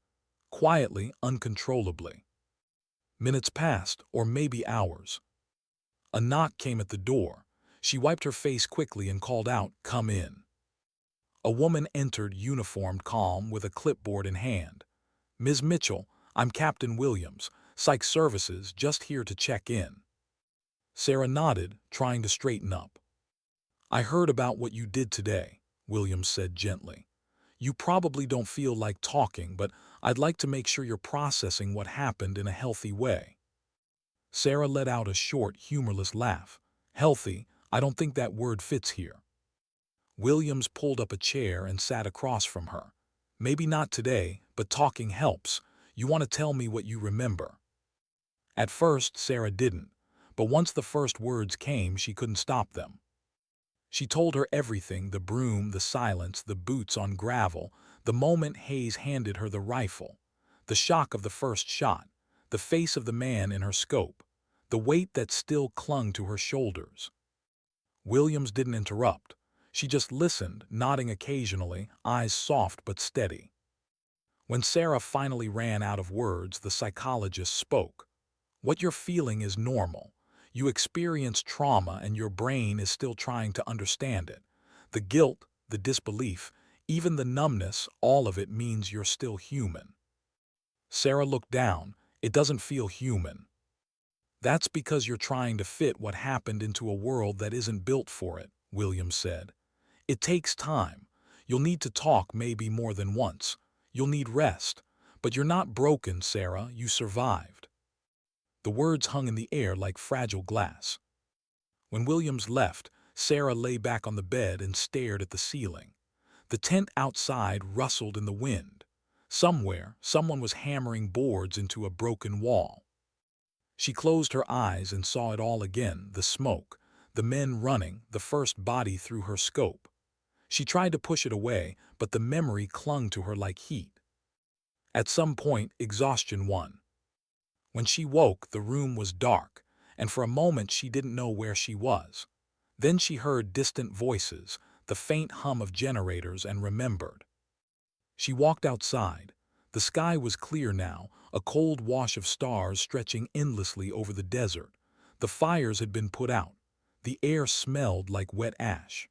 Quietly, uncontrollably. Minutes passed, or maybe hours. A knock came at the door. She wiped her face quickly and called out, "Come in." A woman entered, uniformed, calm, with a clipboard in hand. "Ms. Mitchell, I'm Captain Williams, Psych Services, just here to check in." Sarah nodded, trying to straighten up. "I heard about what you did today," Williams said gently. "You probably don't feel like talking, but I'd like to make sure you're processing what happened in a healthy way." Sarah let out a short, humorless laugh. "Healthy? I don't think that word fits here." Williams pulled up a chair and sat across from her. "Maybe not today, but talking helps. You want to tell me what you remember." At first, Sarah didn't, but once the first words came, she couldn't stop them. She told her everything: the broom, the silence, the boots on gravel, the moment Hayes handed her the rifle, the shock of the first shot, the face of the man in her scope, the weight that still clung to her shoulders. Williams didn't interrupt. She just listened, nodding occasionally, eyes soft but steady. When Sarah finally ran out of words, the psychologist spoke. "What you're feeling is normal. You experienced trauma and your brain is still trying to understand it. The guilt, the disbelief, even the numbness, all of it means you're still human." Sarah looked down. "It doesn't feel human." "That's because you're trying to fit what happened into a world that isn't built for it," Williams said. "It takes time. You'll need to talk maybe more than once. You'll need rest. But you're not broken, Sarah. You survived." The words hung in the air like fragile glass. When Williams left, Sarah lay back on the bed and stared at the ceiling. The tent outside rustled in the wind. Somewhere, someone was hammering boards into a broken wall. She closed her eyes and saw it all again: the smoke, the men running, the first body through her scope. She tried to push it away, but the memory clung to her like heat. At some point, exhaustion won. When she woke, the room was dark, and for a moment she didn't know where she was. Then she heard distant voices, the faint hum of generators, and remembered. She walked outside. The sky was clear now, a cold wash of stars stretching endlessly over the desert. The fires had been put out. The air smelled like wet ash.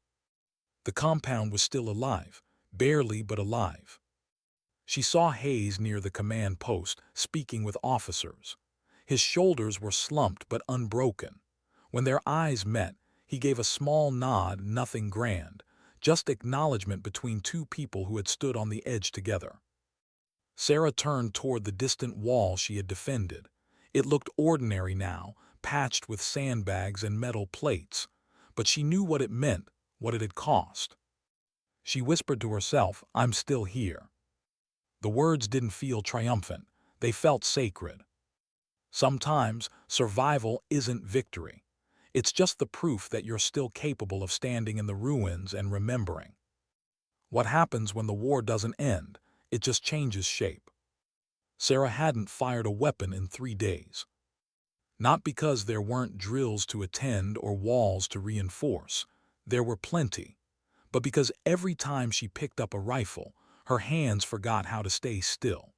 The compound was still alive, barely but alive. She saw Hayes near the command post, speaking with officers. His shoulders were slumped but unbroken. When their eyes met, he gave a small nod, nothing grand, just acknowledgement between two people who had stood on the edge together. Sarah turned toward the distant wall she had defended. It looked ordinary now, patched with sandbags and metal plates, but she knew what it meant, what it had cost. She whispered to herself, "I'm still here." The words didn't feel triumphant. They felt sacred. Sometimes survival isn't victory. It's just the proof that you're still capable of standing in the ruins and remembering. What happens when the war doesn't end? It just changes shape. Sarah hadn't fired a weapon in 3 days. Not because there weren't drills to attend or walls to reinforce. There were plenty. But because every time she picked up a rifle, her hands forgot how to stay still.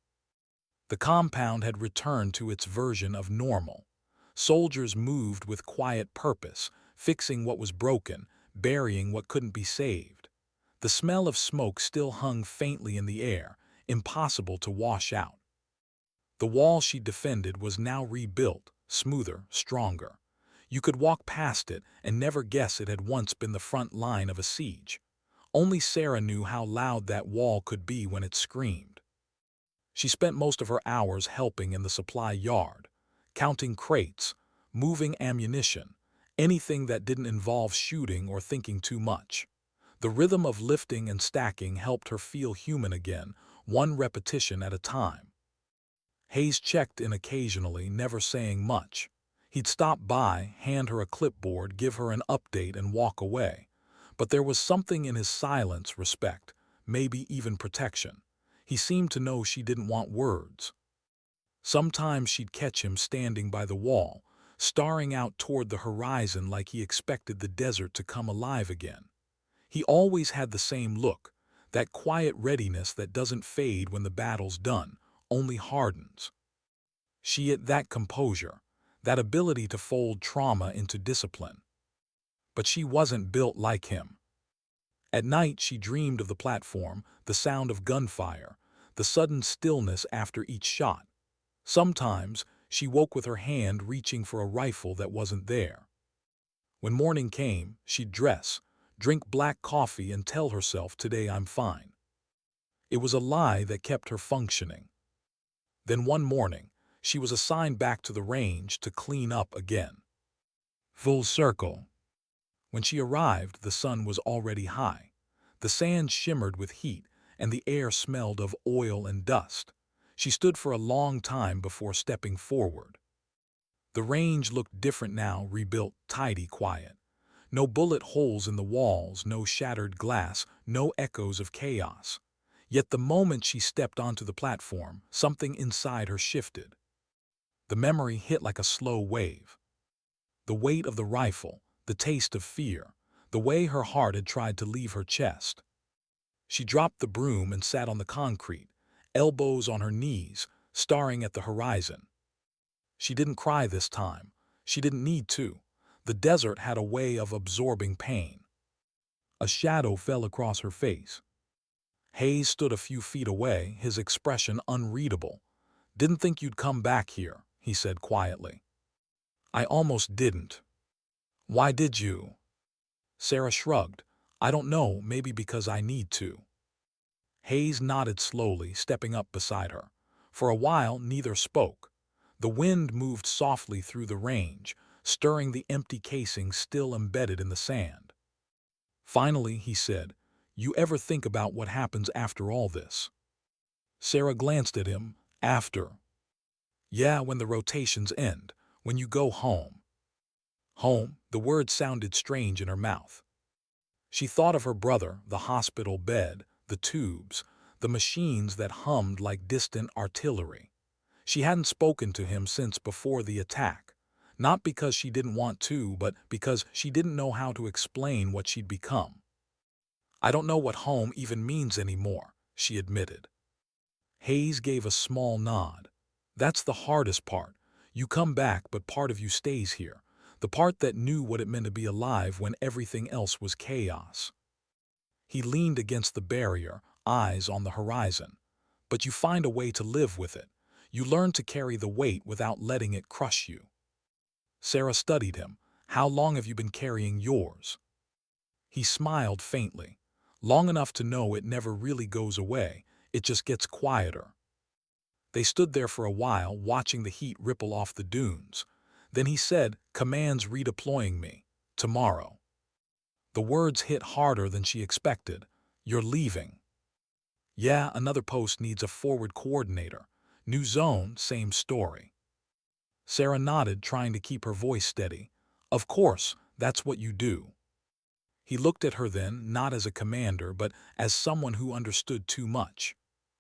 The compound had returned to its version of normal. Soldiers moved with quiet purpose, fixing what was broken, burying what couldn't be saved. The smell of smoke still hung faintly in the air, impossible to wash out. The wall she defended was now rebuilt, smoother, stronger. You could walk past it and never guess it had once been the front line of a siege. Only Sarah knew how loud that wall could be when it screamed. She spent most of her hours helping in the supply yard, counting crates, moving ammunition, anything that didn't involve shooting or thinking too much. The rhythm of lifting and stacking helped her feel human again, one repetition at a time. Hayes checked in occasionally, never saying much. He'd stop by, hand her a clipboard, give her an update, and walk away. But there was something in his silence, respect, maybe even protection. He seemed to know she didn't want words. Sometimes she'd catch him standing by the wall, staring out toward the horizon like he expected the desert to come alive again. He always had the same look, that quiet readiness that doesn't fade when the battle's done, only hardens. She had that composure, that ability to fold trauma into discipline. But she wasn't built like him. At night she dreamed of the platform, the sound of gunfire, the sudden stillness after each shot. Sometimes she woke with her hand reaching for a rifle that wasn't there. When morning came, she'd dress, drink black coffee, and tell herself, "Today I'm fine." It was a lie that kept her functioning. Then one morning, she was assigned back to the range to clean up again. Full circle. When she arrived, the sun was already high. The sand shimmered with heat, and the air smelled of oil and dust. She stood for a long time before stepping forward. The range looked different now, rebuilt, tidy, quiet. No bullet holes in the walls, no shattered glass, no echoes of chaos. Yet the moment she stepped onto the platform, something inside her shifted. The memory hit like a slow wave. The weight of the rifle, the taste of fear, the way her heart had tried to leave her chest. She dropped the broom and sat on the concrete, elbows on her knees, staring at the horizon. She didn't cry this time. She didn't need to. The desert had a way of absorbing pain. A shadow fell across her face. Hayes stood a few feet away, his expression unreadable. "Didn't think you'd come back here," he said quietly. "I almost didn't." "Why did you?" Sarah shrugged. "I don't know, maybe because I need to." Hayes nodded slowly, stepping up beside her. For a while, neither spoke. The wind moved softly through the range, stirring the empty casing still embedded in the sand. Finally, he said, "You ever think about what happens after all this?" Sarah glanced at him. "After?" "Yeah, when the rotations end, when you go home." Home, the word sounded strange in her mouth. She thought of her brother, the hospital bed, the tubes, the machines that hummed like distant artillery. She hadn't spoken to him since before the attack, not because she didn't want to, but because she didn't know how to explain what she'd become. "I don't know what home even means anymore," she admitted. Hayes gave a small nod. "That's the hardest part. You come back, but part of you stays here, the part that knew what it meant to be alive when everything else was chaos." He leaned against the barrier, eyes on the horizon. "But you find a way to live with it. You learn to carry the weight without letting it crush you." Sarah studied him. "How long have you been carrying yours?" He smiled faintly. "Long enough to know it never really goes away, it just gets quieter." They stood there for a while, watching the heat ripple off the dunes. Then he said, "Command's redeploying me. Tomorrow." The words hit harder than she expected. "You're leaving." "Yeah, another post needs a forward coordinator. New zone, same story." Sarah nodded, trying to keep her voice steady. "Of course, that's what you do." He looked at her then, not as a commander, but as someone who understood too much.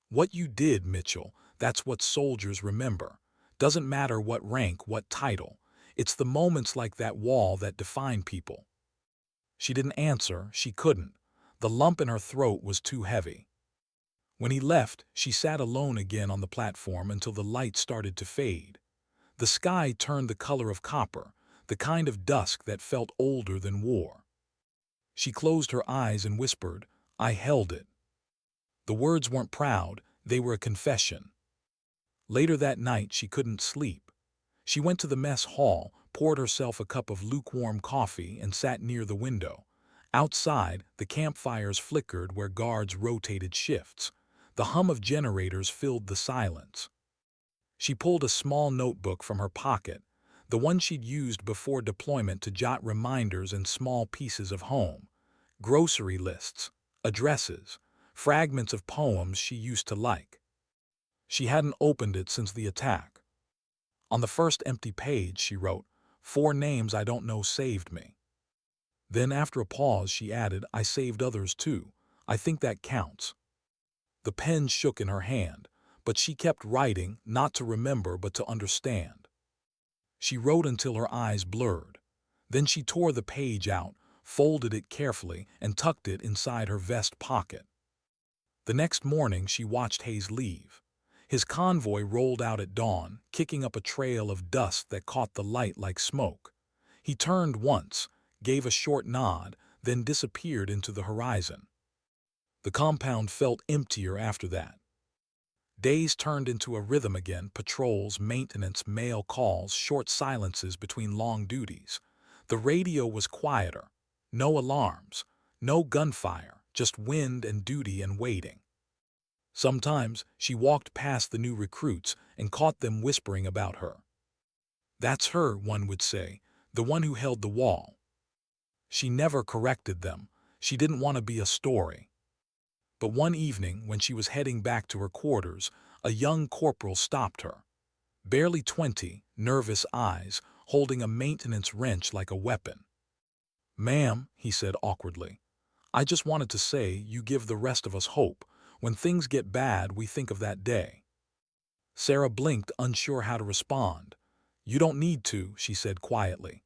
"What you did, Mitchell, that's what soldiers remember. Doesn't matter what rank, what title. It's the moments like that wall that define people." She didn't answer, she couldn't. The lump in her throat was too heavy. When he left, she sat alone again on the platform until the light started to fade. The sky turned the color of copper, the kind of dusk that felt older than war. She closed her eyes and whispered, "I held it." The words weren't proud, they were a confession. Later that night she couldn't sleep. She went to the mess hall, poured herself a cup of lukewarm coffee, and sat near the window. Outside, the campfires flickered where guards rotated shifts. The hum of generators filled the silence. She pulled a small notebook from her pocket, the one she'd used before deployment to jot reminders and small pieces of home. Grocery lists, addresses, fragments of poems she used to like. She hadn't opened it since the attack. On the first empty page, she wrote, "4 names I don't know saved me." Then after a pause, she added, "I saved others too. I think that counts." The pen shook in her hand, but she kept writing, not to remember but to understand. She wrote until her eyes blurred. Then she tore the page out, folded it carefully, and tucked it inside her vest pocket. The next morning she watched Hayes leave. His convoy rolled out at dawn, kicking up a trail of dust that caught the light like smoke. He turned once, gave a short nod, then disappeared into the horizon. The compound felt emptier after that. Days turned into a rhythm again: patrols, maintenance, mail calls, short silences between long duties. The radio was quieter. No alarms, no gunfire, just wind and duty and waiting. Sometimes she walked past the new recruits and caught them whispering about her. "That's her," one would say, "the one who held the wall." She never corrected them. She didn't want to be a story. But one evening, when she was heading back to her quarters, a young corporal stopped her. Barely 20, nervous eyes, holding a maintenance wrench like a weapon. "Ma'am," he said awkwardly, "I just wanted to say you give the rest of us hope. When things get bad, we think of that day." Sarah blinked, unsure how to respond. "You don't need to," she said quietly.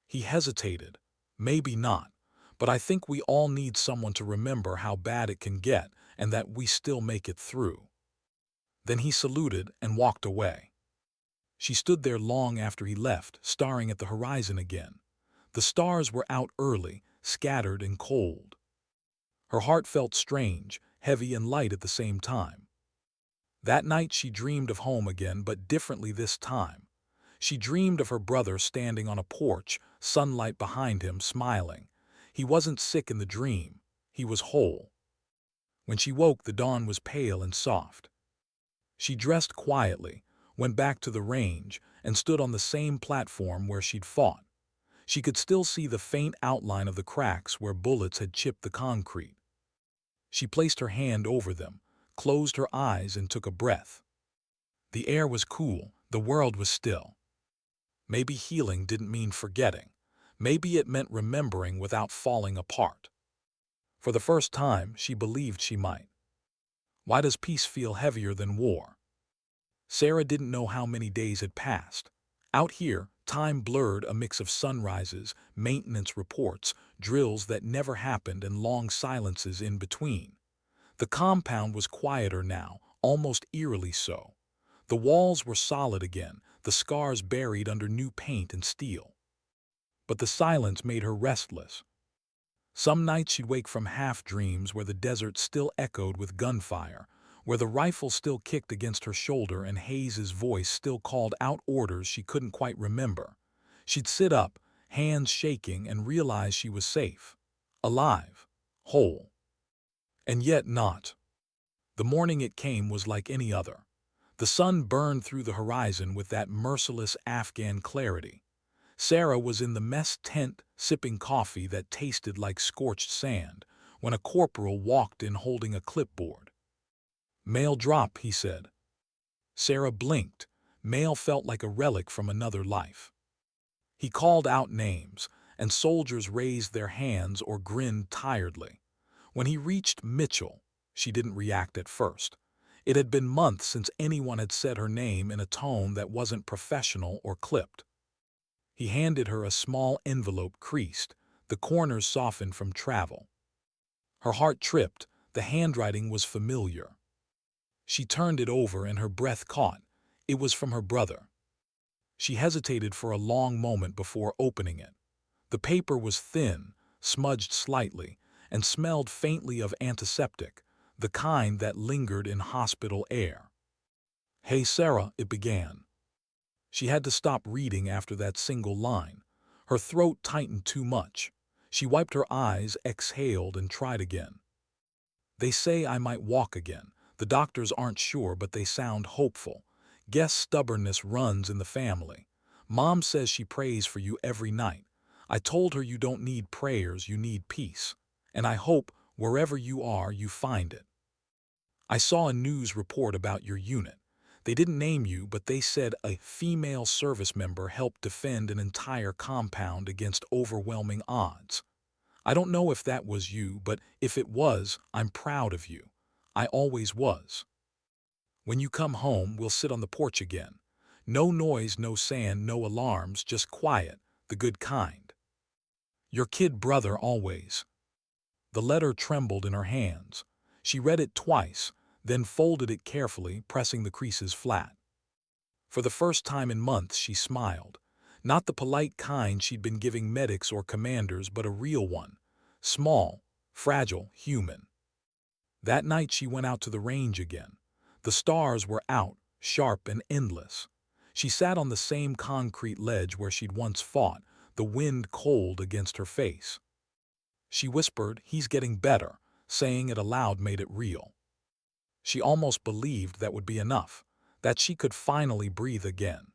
He hesitated. "Maybe not. But I think we all need someone to remember how bad it can get and that we still make it through." Then he saluted and walked away. She stood there long after he left, staring at the horizon again. The stars were out early, scattered and cold. Her heart felt strange, heavy and light at the same time. That night she dreamed of home again, but differently this time. She dreamed of her brother standing on a porch, sunlight behind him, smiling. He wasn't sick in the dream. He was whole. When she woke, the dawn was pale and soft. She dressed quietly, went back to the range, and stood on the same platform where she'd fought. She could still see the faint outline of the cracks where bullets had chipped the concrete. She placed her hand over them, closed her eyes, and took a breath. The air was cool, the world was still. Maybe healing didn't mean forgetting. Maybe it meant remembering without falling apart. For the first time, she believed she might. Why does peace feel heavier than war? Sarah didn't know how many days had passed. Out here, time blurred, a mix of sunrises, maintenance reports, drills that never happened, and long silences in between. The compound was quieter now, almost eerily so. The walls were solid again, the scars buried under new paint and steel. But the silence made her restless. Some nights she'd wake from half-dreams where the desert still echoed with gunfire, where the rifle still kicked against her shoulder and Hayes's voice still called out orders she couldn't quite remember. She'd sit up, hands shaking, and realize she was safe, alive, whole. And yet not. The morning it came was like any other. The sun burned through the horizon with that merciless Afghan clarity. Sarah was in the mess tent, sipping coffee that tasted like scorched sand, when a corporal walked in holding a clipboard. "Mail drop," he said. Sarah blinked. Mail felt like a relic from another life. He called out names, and soldiers raised their hands or grinned tiredly. When he reached Mitchell, she didn't react at first. It had been months since anyone had said her name in a tone that wasn't professional or clipped. He handed her a small envelope, creased, the corners softened from travel. Her heart tripped. The handwriting was familiar. She turned it over and her breath caught. It was from her brother. She hesitated for a long moment before opening it. The paper was thin, smudged slightly, and smelled faintly of antiseptic, the kind that lingered in hospital air. "Hey, Sarah," it began. She had to stop reading after that single line. Her throat tightened too much. She wiped her eyes, exhaled, and tried again. "They say I might walk again. The doctors aren't sure, but they sound hopeful. Guess stubbornness runs in the family. Mom says she prays for you every night. I told her you don't need prayers, you need peace. And I hope, wherever you are, you find it. I saw a news report about your unit. They didn't name you, but they said a female service member helped defend an entire compound against overwhelming odds. I don't know if that was you, but if it was, I'm proud of you. I always was. When you come home, we'll sit on the porch again. No noise, no sand, no alarms, just quiet, the good kind. Your kid brother always." The letter trembled in her hands. She read it twice, then folded it carefully, pressing the creases flat. For the first time in months, she smiled. Not the polite kind she'd been giving medics or commanders, but a real one. Small, fragile, human. That night she went out to the range again. The stars were out, sharp and endless. She sat on the same concrete ledge where she'd once fought, the wind cold against her face. She whispered, "He's getting better," saying it aloud made it real. She almost believed that would be enough, that she could finally breathe again.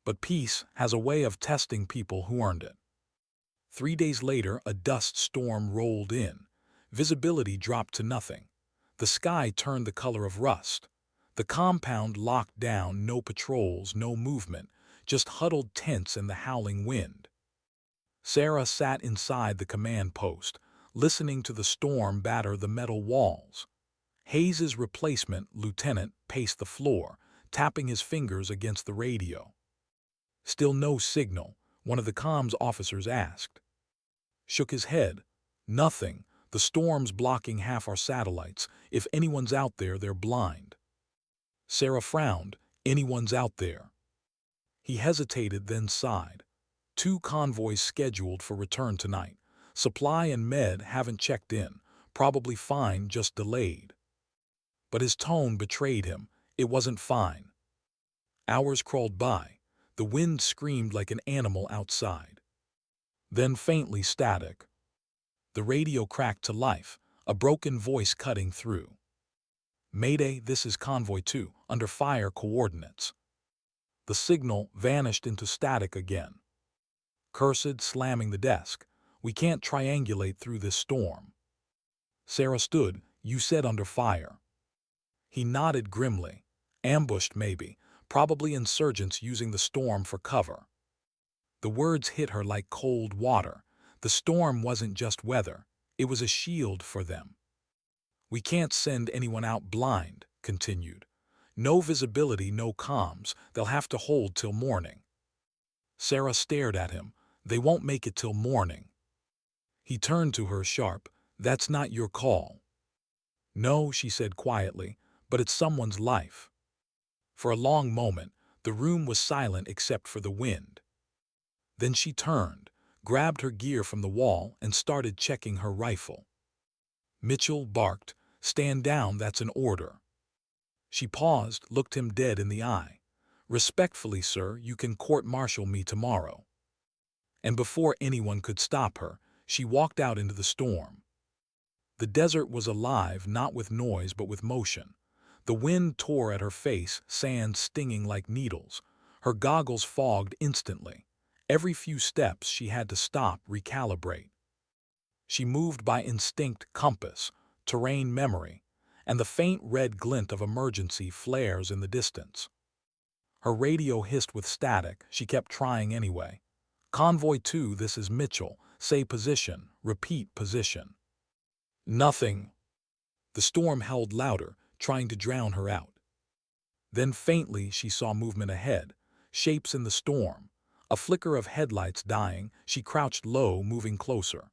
But peace has a way of testing people who earned it. 3 days later, a dust storm rolled in. Visibility dropped to nothing. The sky turned the color of rust. The compound locked down, no patrols, no movement, just huddled tents and the howling wind. Sarah sat inside the command post, listening to the storm batter the metal walls. Hayes's replacement, lieutenant, paced the floor, tapping his fingers against the radio. "Still no signal," one of the comms officers asked. Shook his head. "Nothing. The storm's blocking half our satellites. If anyone's out there, they're blind." Sarah frowned. "Anyone's out there." He hesitated, then sighed. "2 convoys scheduled for return tonight. Supply and med haven't checked in. Probably fine, just delayed." But his tone betrayed him. It wasn't fine. Hours crawled by. The wind screamed like an animal outside. Then faintly static. The radio cracked to life, a broken voice cutting through. "Mayday, this is Convoy 2, under fire coordinates." The signal vanished into static again. Cursed, slamming the desk. "We can't triangulate through this storm." Sarah stood. "You said under fire." He nodded grimly. "Ambushed, maybe. Probably insurgents using the storm for cover." The words hit her like cold water. The storm wasn't just weather. It was a shield for them. "We can't send anyone out blind," continued. "No visibility, no comms. They'll have to hold till morning." Sarah stared at him. "They won't make it till morning." He turned to her sharp. "That's not your call." "No," she said quietly, "but it's someone's life." For a long moment, the room was silent except for the wind. Then she turned, grabbed her gear from the wall, and started checking her rifle. Mitchell barked, "Stand down, that's an order." She paused, looked him dead in the eye. "Respectfully, sir, you can court-martial me tomorrow." And before anyone could stop her, she walked out into the storm. The desert was alive, not with noise but with motion. The wind tore at her face, sand stinging like needles. Her goggles fogged instantly. Every few steps she had to stop, recalibrate. She moved by instinct, compass, terrain memory, and the faint red glint of emergency flares in the distance. Her radio hissed with static. She kept trying anyway. "Convoy 2, this is Mitchell. Say position. Repeat position." Nothing. The storm howled louder, trying to drown her out. Then faintly she saw movement ahead, shapes in the storm. A flicker of headlights dying, she crouched low, moving closer.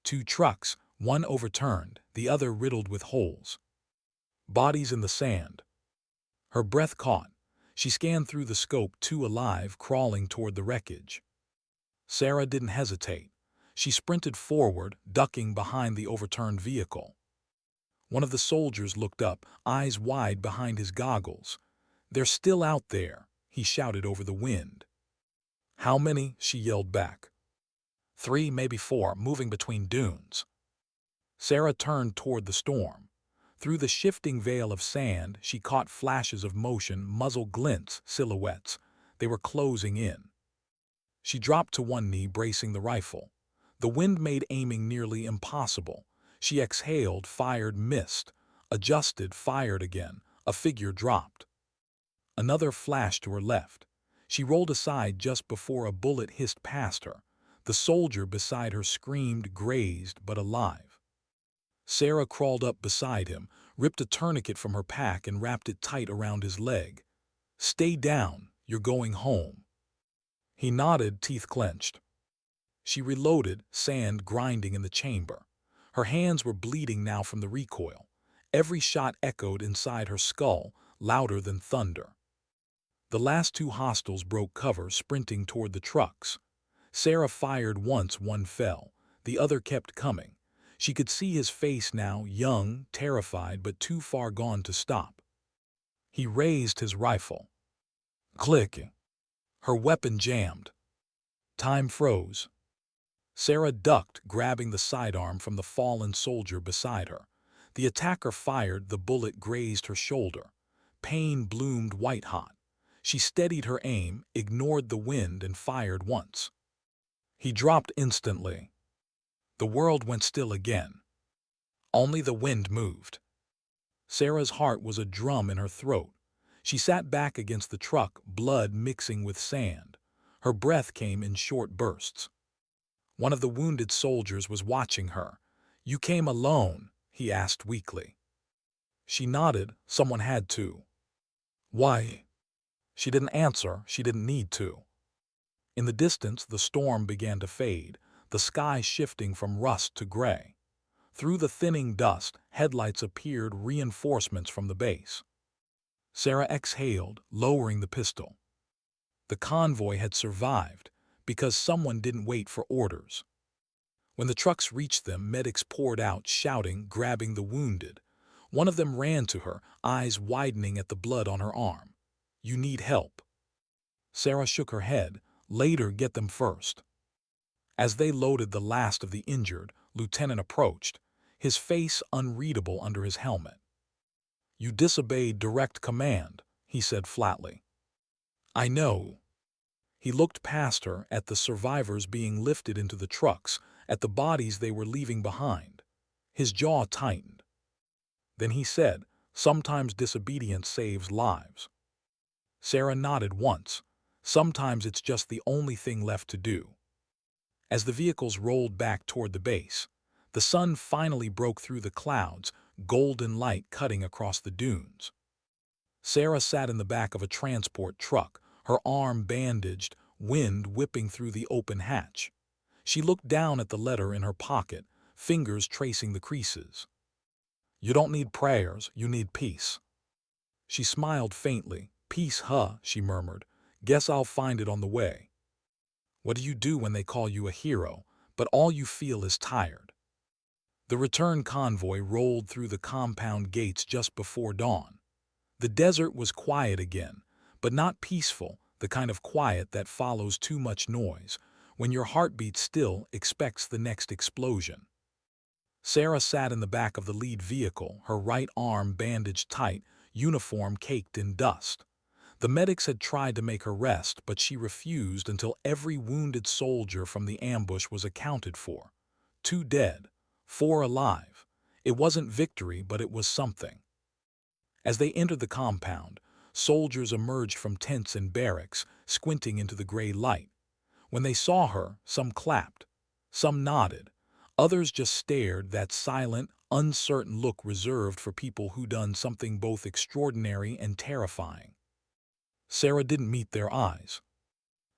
2 trucks, one overturned, the other riddled with holes. Bodies in the sand. Her breath caught. She scanned through the scope, two alive, crawling toward the wreckage. Sarah didn't hesitate. She sprinted forward, ducking behind the overturned vehicle. One of the soldiers looked up, eyes wide behind his goggles. "They're still out there," he shouted over the wind. "How many?" she yelled back. "3, maybe 4, moving between dunes." Sarah turned toward the storm. Through the shifting veil of sand, she caught flashes of motion, muzzle glints, silhouettes. They were closing in. She dropped to one knee, bracing the rifle. The wind made aiming nearly impossible. She exhaled, fired, missed, adjusted, fired again. A figure dropped. Another flashed to her left. She rolled aside just before a bullet hissed past her. The soldier beside her screamed, grazed but alive. Sarah crawled up beside him, ripped a tourniquet from her pack and wrapped it tight around his leg. "Stay down, you're going home." He nodded, teeth clenched. She reloaded, sand grinding in the chamber. Her hands were bleeding now from the recoil. Every shot echoed inside her skull, louder than thunder. The last 2 hostiles broke cover, sprinting toward the trucks. Sarah fired once, one fell. The other kept coming. She could see his face now, young, terrified, but too far gone to stop. He raised his rifle. Click. Her weapon jammed. Time froze. Sarah ducked, grabbing the sidearm from the fallen soldier beside her. The attacker fired, the bullet grazed her shoulder. Pain bloomed white-hot. She steadied her aim, ignored the wind, and fired once. He dropped instantly. The world went still again. Only the wind moved. Sarah's heart was a drum in her throat. She sat back against the truck, blood mixing with sand. Her breath came in short bursts. One of the wounded soldiers was watching her. "You came alone?" he asked weakly. She nodded. "Someone had to." "Why?" She didn't answer. She didn't need to. In the distance, the storm began to fade, the sky shifting from rust to gray. Through the thinning dust, headlights appeared, reinforcements from the base. Sarah exhaled, lowering the pistol. The convoy had survived because someone didn't wait for orders. When the trucks reached them, medics poured out, shouting, grabbing the wounded. One of them ran to her, eyes widening at the blood on her arm. "You need help." Sarah shook her head. "Later, get them first." As they loaded the last of the injured, Lieutenant approached, his face unreadable under his helmet. "You disobeyed direct command," he said flatly. "I know." He looked past her, at the survivors being lifted into the trucks, at the bodies they were leaving behind. His jaw tightened. Then he said, "Sometimes disobedience saves lives." Sarah nodded once. Sometimes it's just the only thing left to do. As the vehicles rolled back toward the base, the sun finally broke through the clouds, golden light cutting across the dunes. Sarah sat in the back of a transport truck, her arm bandaged, wind whipping through the open hatch. She looked down at the letter in her pocket, fingers tracing the creases. "You don't need prayers, you need peace." She smiled faintly. "Peace, huh?" she murmured. "Guess I'll find it on the way." What do you do when they call you a hero, but all you feel is tired? The return convoy rolled through the compound gates just before dawn. The desert was quiet again, but not peaceful, the kind of quiet that follows too much noise, when your heartbeat still expects the next explosion. Sarah sat in the back of the lead vehicle, her right arm bandaged tight, uniform caked in dust. The medics had tried to make her rest, but she refused until every wounded soldier from the ambush was accounted for. 2 dead, 4 alive. It wasn't victory, but it was something. As they entered the compound, soldiers emerged from tents and barracks, squinting into the gray light. When they saw her, some clapped, some nodded, others just stared, that silent, uncertain look reserved for people who done something both extraordinary and terrifying. Sarah didn't meet their eyes.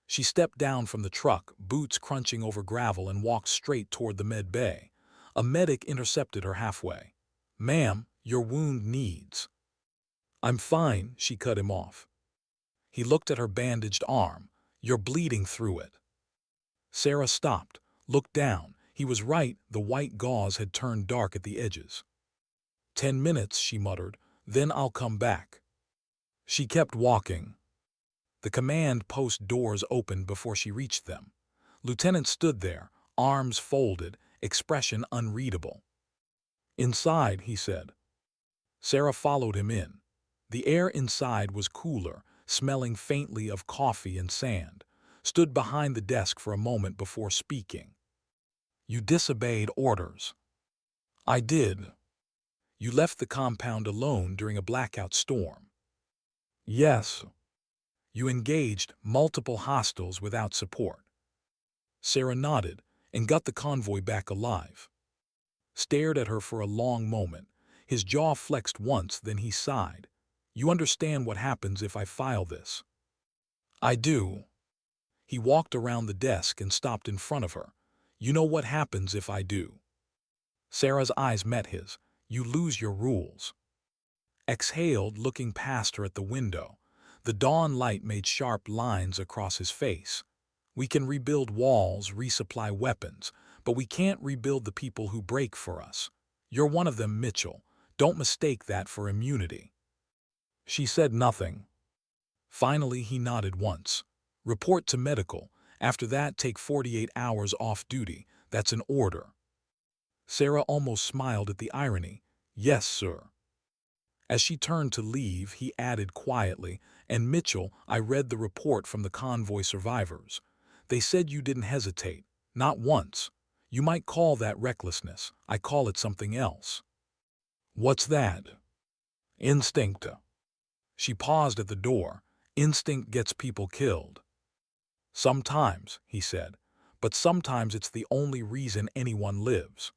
She stepped down from the truck, boots crunching over gravel, and walked straight toward the med bay. A medic intercepted her halfway. "Ma'am, your wound needs—" "I'm fine," she cut him off. He looked at her bandaged arm. "You're bleeding through it." Sarah stopped, looked down. He was right, the white gauze had turned dark at the edges. "10 minutes," she muttered, "then I'll come back." She kept walking. The command post doors opened before she reached them. Lieutenant stood there, arms folded, expression unreadable. "Inside," he said. Sarah followed him in. The air inside was cooler, smelling faintly of coffee and sand. Stood behind the desk for a moment before speaking. "You disobeyed orders." "I did." "You left the compound alone during a blackout storm." "Yes." "You engaged multiple hostiles without support." Sarah nodded and got the convoy back alive. Stared at her for a long moment. His jaw flexed once, then he sighed. "You understand what happens if I file this?" "I do." He walked around the desk and stopped in front of her. "You know what happens if I do?" Sarah's eyes met his. "You lose your rules." Exhaled, looking past her at the window. The dawn light made sharp lines across his face. "We can rebuild walls, resupply weapons, but we can't rebuild the people who break for us. You're one of them, Mitchell. Don't mistake that for immunity." She said nothing. Finally, he nodded once. "Report to medical. After that, take 48 hours off duty. That's an order." Sarah almost smiled at the irony. "Yes, sir." As she turned to leave, he added quietly, "And Mitchell, I read the report from the convoy survivors. They said you didn't hesitate. Not once. You might call that recklessness. I call it something else." "What's that?" "Instinct." She paused at the door. "Instinct gets people killed." "Sometimes," he said, "but sometimes it's the only reason anyone lives."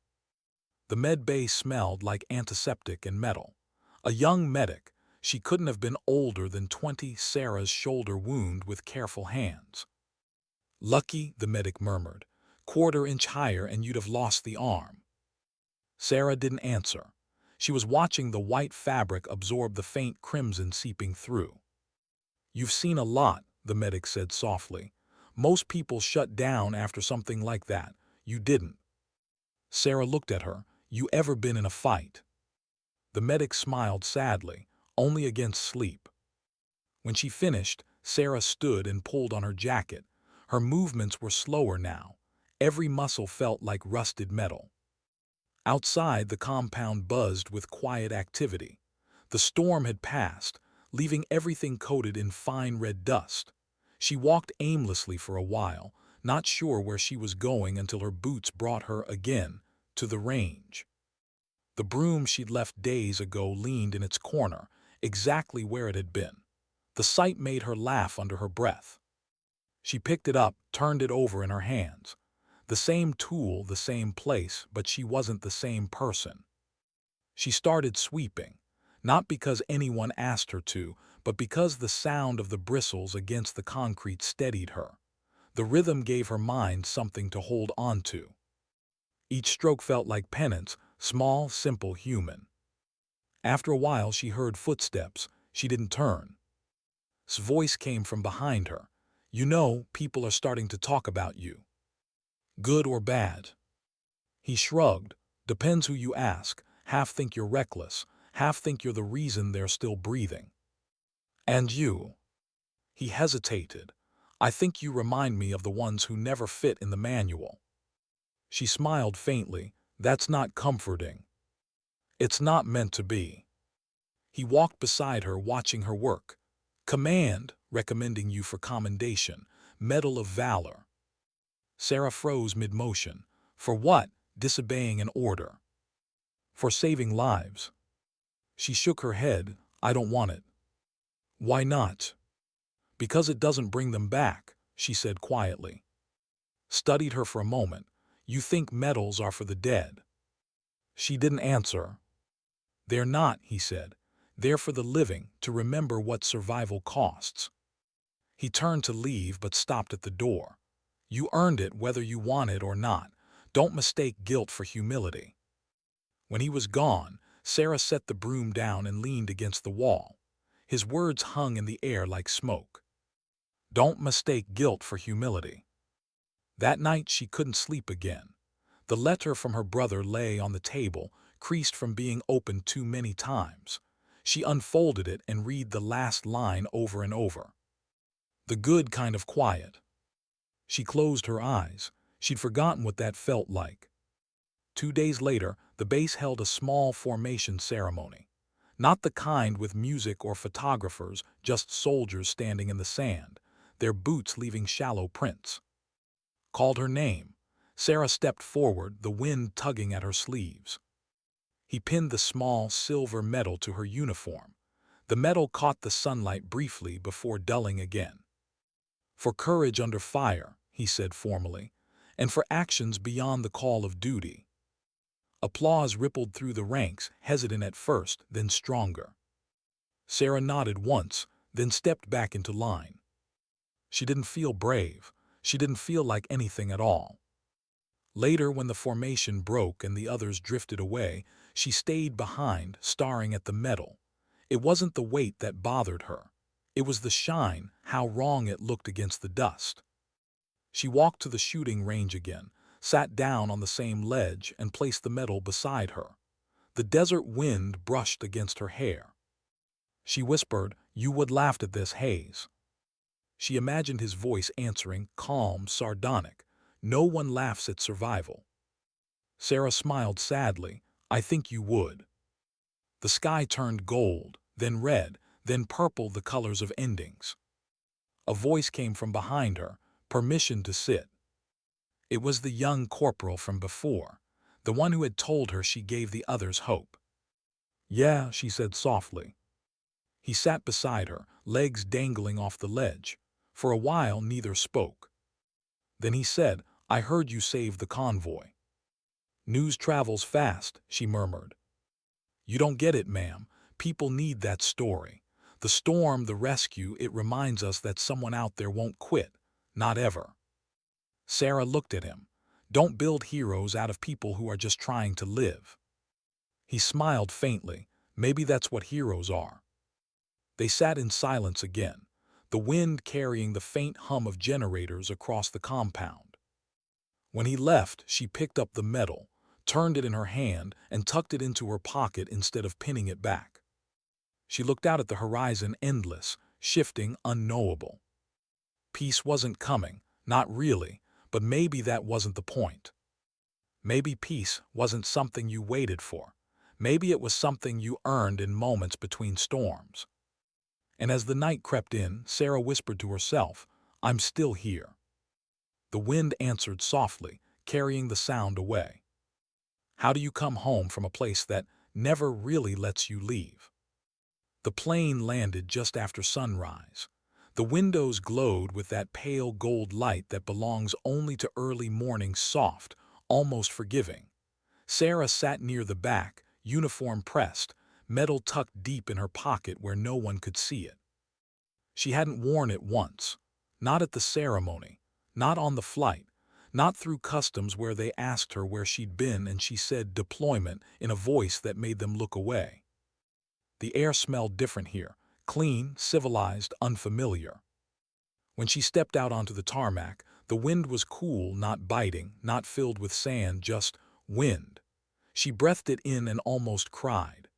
The med bay smelled like antiseptic and metal. A young medic, she couldn't have been older than 20, Sarah's shoulder wound with careful hands. "Lucky," the medic murmured. "Quarter-inch higher and you'd have lost the arm." Sarah didn't answer. She was watching the white fabric absorb the faint crimson seeping through. "You've seen a lot," the medic said softly. "Most people shut down after something like that. You didn't." Sarah looked at her. "You ever been in a fight?" The medic smiled sadly. "Only against sleep." When she finished, Sarah stood and pulled on her jacket. Her movements were slower now. Every muscle felt like rusted metal. Outside, the compound buzzed with quiet activity. The storm had passed, leaving everything coated in fine red dust. She walked aimlessly for a while, not sure where she was going until her boots brought her again to the range. The broom she'd left days ago leaned in its corner, exactly where it had been. The sight made her laugh under her breath. She picked it up, turned it over in her hands. The same tool, the same place, but she wasn't the same person. She started sweeping, not because anyone asked her to, but because the sound of the bristles against the concrete steadied her. The rhythm gave her mind something to hold on to. Each stroke felt like penance, small, simple, human. After a while she heard footsteps. She didn't turn. His voice came from behind her. "You know, people are starting to talk about you." "Good or bad?" He shrugged. "Depends who you ask. Half think you're reckless. Half think you're the reason they're still breathing." "And you?" He hesitated. "I think you remind me of the ones who never fit in the manual." She smiled faintly. "That's not comforting." "It's not meant to be." He walked beside her, watching her work. "Command, recommending you for commendation. Medal of Valor." Sarah froze mid-motion. "For what?" "Disobeying an order." "For saving lives." She shook her head. "I don't want it." "Why not?" "Because it doesn't bring them back," she said quietly. Studied her for a moment. "You think medals are for the dead." She didn't answer. "They're not," he said. "They're for the living, to remember what survival costs." He turned to leave but stopped at the door. "You earned it whether you want it or not. Don't mistake guilt for humility." When he was gone, Sarah set the broom down and leaned against the wall. His words hung in the air like smoke. Don't mistake guilt for humility. That night she couldn't sleep again. The letter from her brother lay on the table, creased from being opened too many times. She unfolded it and read the last line over and over. The good kind of quiet. She closed her eyes. She'd forgotten what that felt like. 2 days later, the base held a small formation ceremony. Not the kind with music or photographers, just soldiers standing in the sand, their boots leaving shallow prints. Called her name. Sarah stepped forward, the wind tugging at her sleeves. He pinned the small silver medal to her uniform. The medal caught the sunlight briefly before dulling again. For courage under fire, he said formally, and for actions beyond the call of duty. Applause rippled through the ranks, hesitant at first, then stronger. Sarah nodded once, then stepped back into line. She didn't feel brave. She didn't feel like anything at all. Later, when the formation broke and the others drifted away, she stayed behind, staring at the medal. It wasn't the weight that bothered her. It was the shine, how wrong it looked against the dust. She walked to the shooting range again, sat down on the same ledge, and placed the medal beside her. The desert wind brushed against her hair. She whispered, "You would laugh at this, Hayes." She imagined his voice answering, calm, sardonic. No one laughs at survival. Sarah smiled sadly. "I think you would." The sky turned gold, then red, then purple, the colors of endings. A voice came from behind her, permission to sit. It was the young corporal from before, the one who had told her she gave the others hope. "Yeah," she said softly. He sat beside her, legs dangling off the ledge. For a while neither spoke. Then he said, "I heard you saved the convoy." "News travels fast," she murmured. "You don't get it, ma'am. People need that story. The storm, the rescue, it reminds us that someone out there won't quit. Not ever." Sarah looked at him. "Don't build heroes out of people who are just trying to live." He smiled faintly. "Maybe that's what heroes are." They sat in silence again, the wind carrying the faint hum of generators across the compound. When he left, she picked up the medal, turned it in her hand, and tucked it into her pocket instead of pinning it back. She looked out at the horizon, endless, shifting, unknowable. Peace wasn't coming, not really, but maybe that wasn't the point. Maybe peace wasn't something you waited for. Maybe it was something you earned in moments between storms. And as the night crept in, Sarah whispered to herself, "I'm still here." The wind answered softly, carrying the sound away. How do you come home from a place that never really lets you leave? The plane landed just after sunrise. The windows glowed with that pale gold light that belongs only to early morning, soft, almost forgiving. Sarah sat near the back, uniform pressed, medal tucked deep in her pocket where no one could see it. She hadn't worn it once. Not at the ceremony. Not on the flight. Not through customs where they asked her where she'd been and she said deployment in a voice that made them look away. The air smelled different here. Clean, civilized, unfamiliar. When she stepped out onto the tarmac, the wind was cool, not biting, not filled with sand, just wind. She breathed it in and almost cried.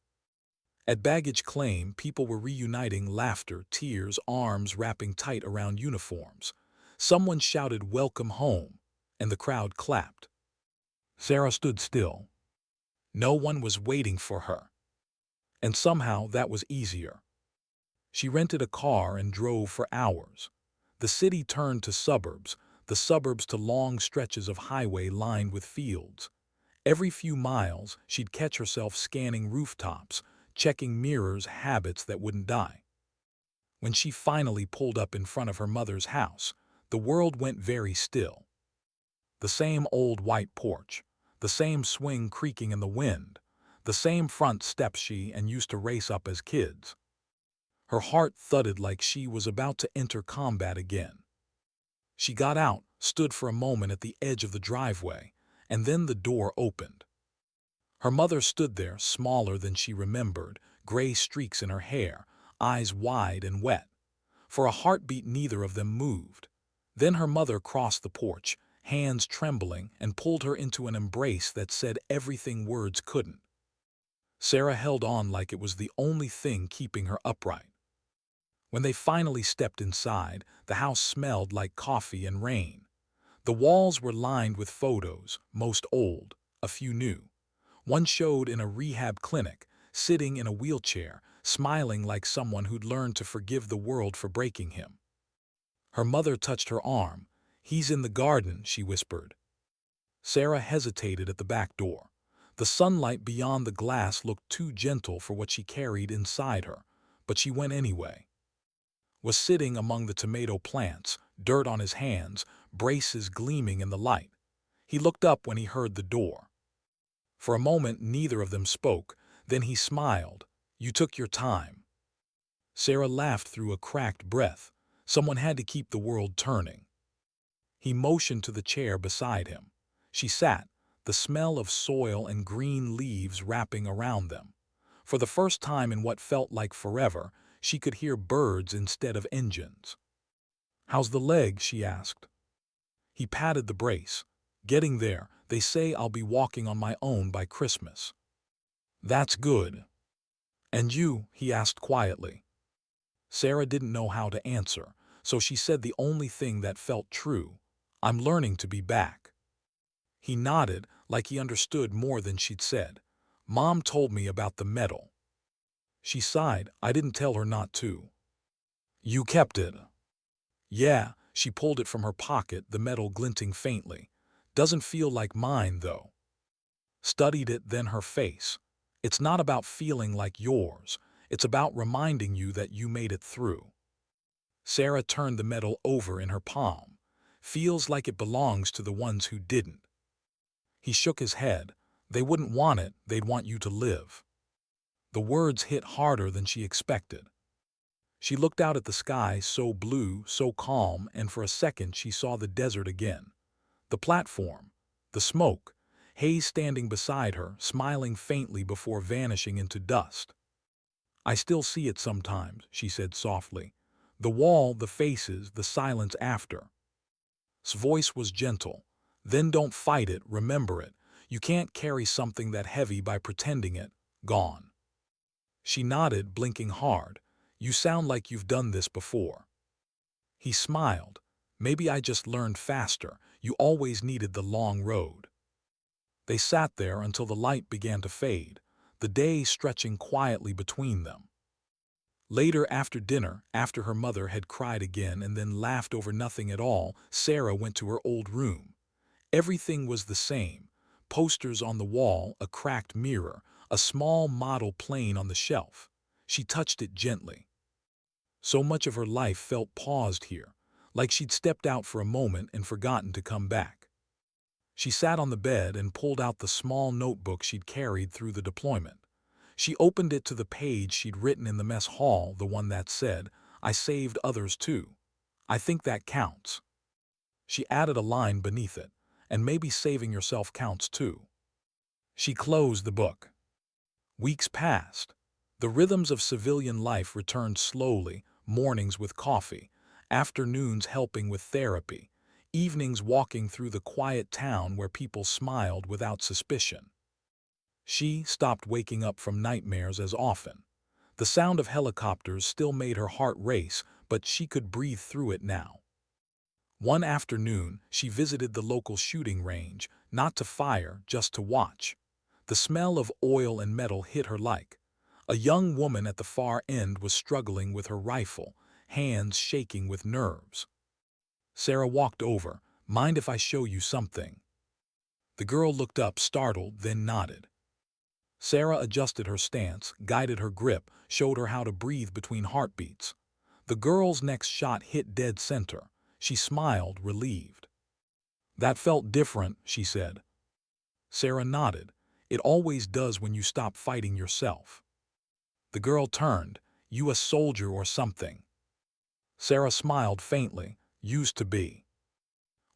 At baggage claim, people were reuniting, laughter, tears, arms wrapping tight around uniforms. Someone shouted, "Welcome home," and the crowd clapped. Sarah stood still. No one was waiting for her. And somehow that was easier. She rented a car and drove for hours. The city turned to suburbs, the suburbs to long stretches of highway lined with fields. Every few miles, she'd catch herself scanning rooftops, checking mirrors, habits that wouldn't die. When she finally pulled up in front of her mother's house, the world went very still. The same old white porch, the same swing creaking in the wind, the same front steps she and used to race up as kids. Her heart thudded like she was about to enter combat again. She got out, stood for a moment at the edge of the driveway, and then the door opened. Her mother stood there, smaller than she remembered, gray streaks in her hair, eyes wide and wet. For a heartbeat, neither of them moved. Then her mother crossed the porch, hands trembling, and pulled her into an embrace that said everything words couldn't. Sarah held on like it was the only thing keeping her upright. When they finally stepped inside, the house smelled like coffee and rain. The walls were lined with photos, most old, a few new. One showed in a rehab clinic, sitting in a wheelchair, smiling like someone who'd learned to forgive the world for breaking him. Her mother touched her arm. "He's in the garden," she whispered. Sarah hesitated at the back door. The sunlight beyond the glass looked too gentle for what she carried inside her, but she went anyway. Was sitting among the tomato plants, dirt on his hands, braces gleaming in the light. He looked up when he heard the door. For a moment, neither of them spoke. Then he smiled. "You took your time." Sarah laughed through a cracked breath. Someone had to keep the world turning. He motioned to the chair beside him. She sat, the smell of soil and green leaves wrapping around them. For the first time in what felt like forever, she could hear birds instead of engines. "How's the leg?" she asked. He patted the brace. "Getting there. They say I'll be walking on my own by Christmas." "That's good." "And you?" he asked quietly. Sarah didn't know how to answer, so she said the only thing that felt true. "I'm learning to be back." He nodded, like he understood more than she'd said. "Mom told me about the medal." She sighed. "I didn't tell her not to." "You kept it." "Yeah." She pulled it from her pocket, the metal glinting faintly. "Doesn't feel like mine, though." Studied it, then her face. "It's not about feeling like yours. It's about reminding you that you made it through." Sarah turned the medal over in her palm. "Feels like it belongs to the ones who didn't." He shook his head. "They wouldn't want it, they'd want you to live." The words hit harder than she expected. She looked out at the sky, so blue, so calm, and for a second she saw the desert again. The platform, the smoke, Hayes standing beside her, smiling faintly before vanishing into dust. "I still see it sometimes," she said softly. "The wall, the faces, the silence after." His voice was gentle. "Then don't fight it, remember it. You can't carry something that heavy by pretending it. Gone." She nodded, blinking hard. "You sound like you've done this before." He smiled. "Maybe I just learned faster. You always needed the long road." They sat there until the light began to fade, the day stretching quietly between them. Later, after dinner, after her mother had cried again and then laughed over nothing at all, Sarah went to her old room. Everything was the same. Posters on the wall, a cracked mirror, a small model plane on the shelf. She touched it gently. So much of her life felt paused here, like she'd stepped out for a moment and forgotten to come back. She sat on the bed and pulled out the small notebook she'd carried through the deployment. She opened it to the page she'd written in the mess hall, the one that said, "I saved others too. I think that counts." She added a line beneath it, "And maybe saving yourself counts too." She closed the book. Weeks passed. The rhythms of civilian life returned slowly, mornings with coffee, afternoons helping with therapy, evenings walking through the quiet town where people smiled without suspicion. She stopped waking up from nightmares as often. The sound of helicopters still made her heart race, but she could breathe through it now. One afternoon, she visited the local shooting range, not to fire, just to watch. The smell of oil and metal hit her like. A young woman at the far end was struggling with her rifle, hands shaking with nerves. Sarah walked over. "Mind if I show you something?" The girl looked up, startled, then nodded. Sarah adjusted her stance, guided her grip, showed her how to breathe between heartbeats. The girl's next shot hit dead center. She smiled, relieved. "That felt different," she said. Sarah nodded. "It always does when you stop fighting yourself." The girl turned. "You a soldier or something?" Sarah smiled faintly. "Used to be."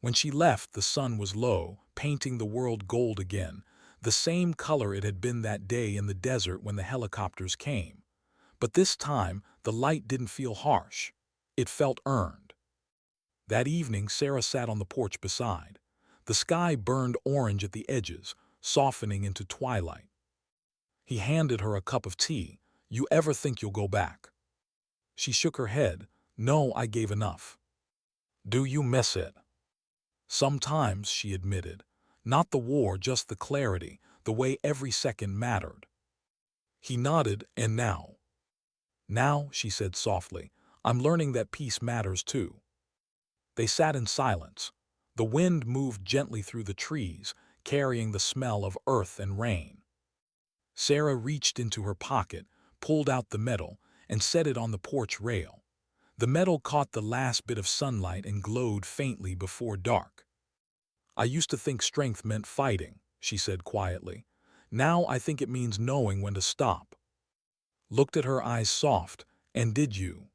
When she left, the sun was low, painting the world gold again, the same color it had been that day in the desert when the helicopters came. But this time, the light didn't feel harsh. It felt earned. That evening, Sarah sat on the porch beside. The sky burned orange at the edges, softening into twilight. He handed her a cup of tea. "You ever think you'll go back?" She shook her head. "No, I gave enough." "Do you miss it?" "Sometimes," she admitted. "Not the war, just the clarity, the way every second mattered." He nodded. "And now?" "Now," she said softly, "I'm learning that peace matters too." They sat in silence. The wind moved gently through the trees, carrying the smell of earth and rain. Sarah reached into her pocket, pulled out the metal, and set it on the porch rail. The metal caught the last bit of sunlight and glowed faintly before dark. "I used to think strength meant fighting," she said quietly. "Now I think it means knowing when to stop." Looked at her eyes soft. "And did you?"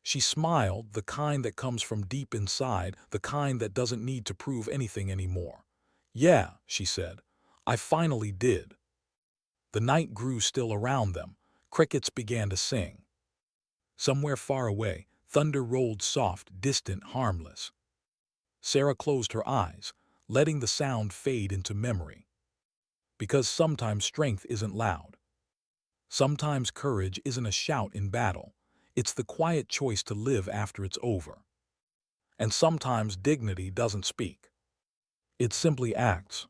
She smiled, the kind that comes from deep inside, the kind that doesn't need to prove anything anymore. "Yeah," she said, "I finally did." The night grew still around them. Crickets began to sing. Somewhere far away, thunder rolled soft, distant, harmless. Sarah closed her eyes, letting the sound fade into memory. Because sometimes strength isn't loud. Sometimes courage isn't a shout in battle. It's the quiet choice to live after it's over. And sometimes dignity doesn't speak. It simply acts.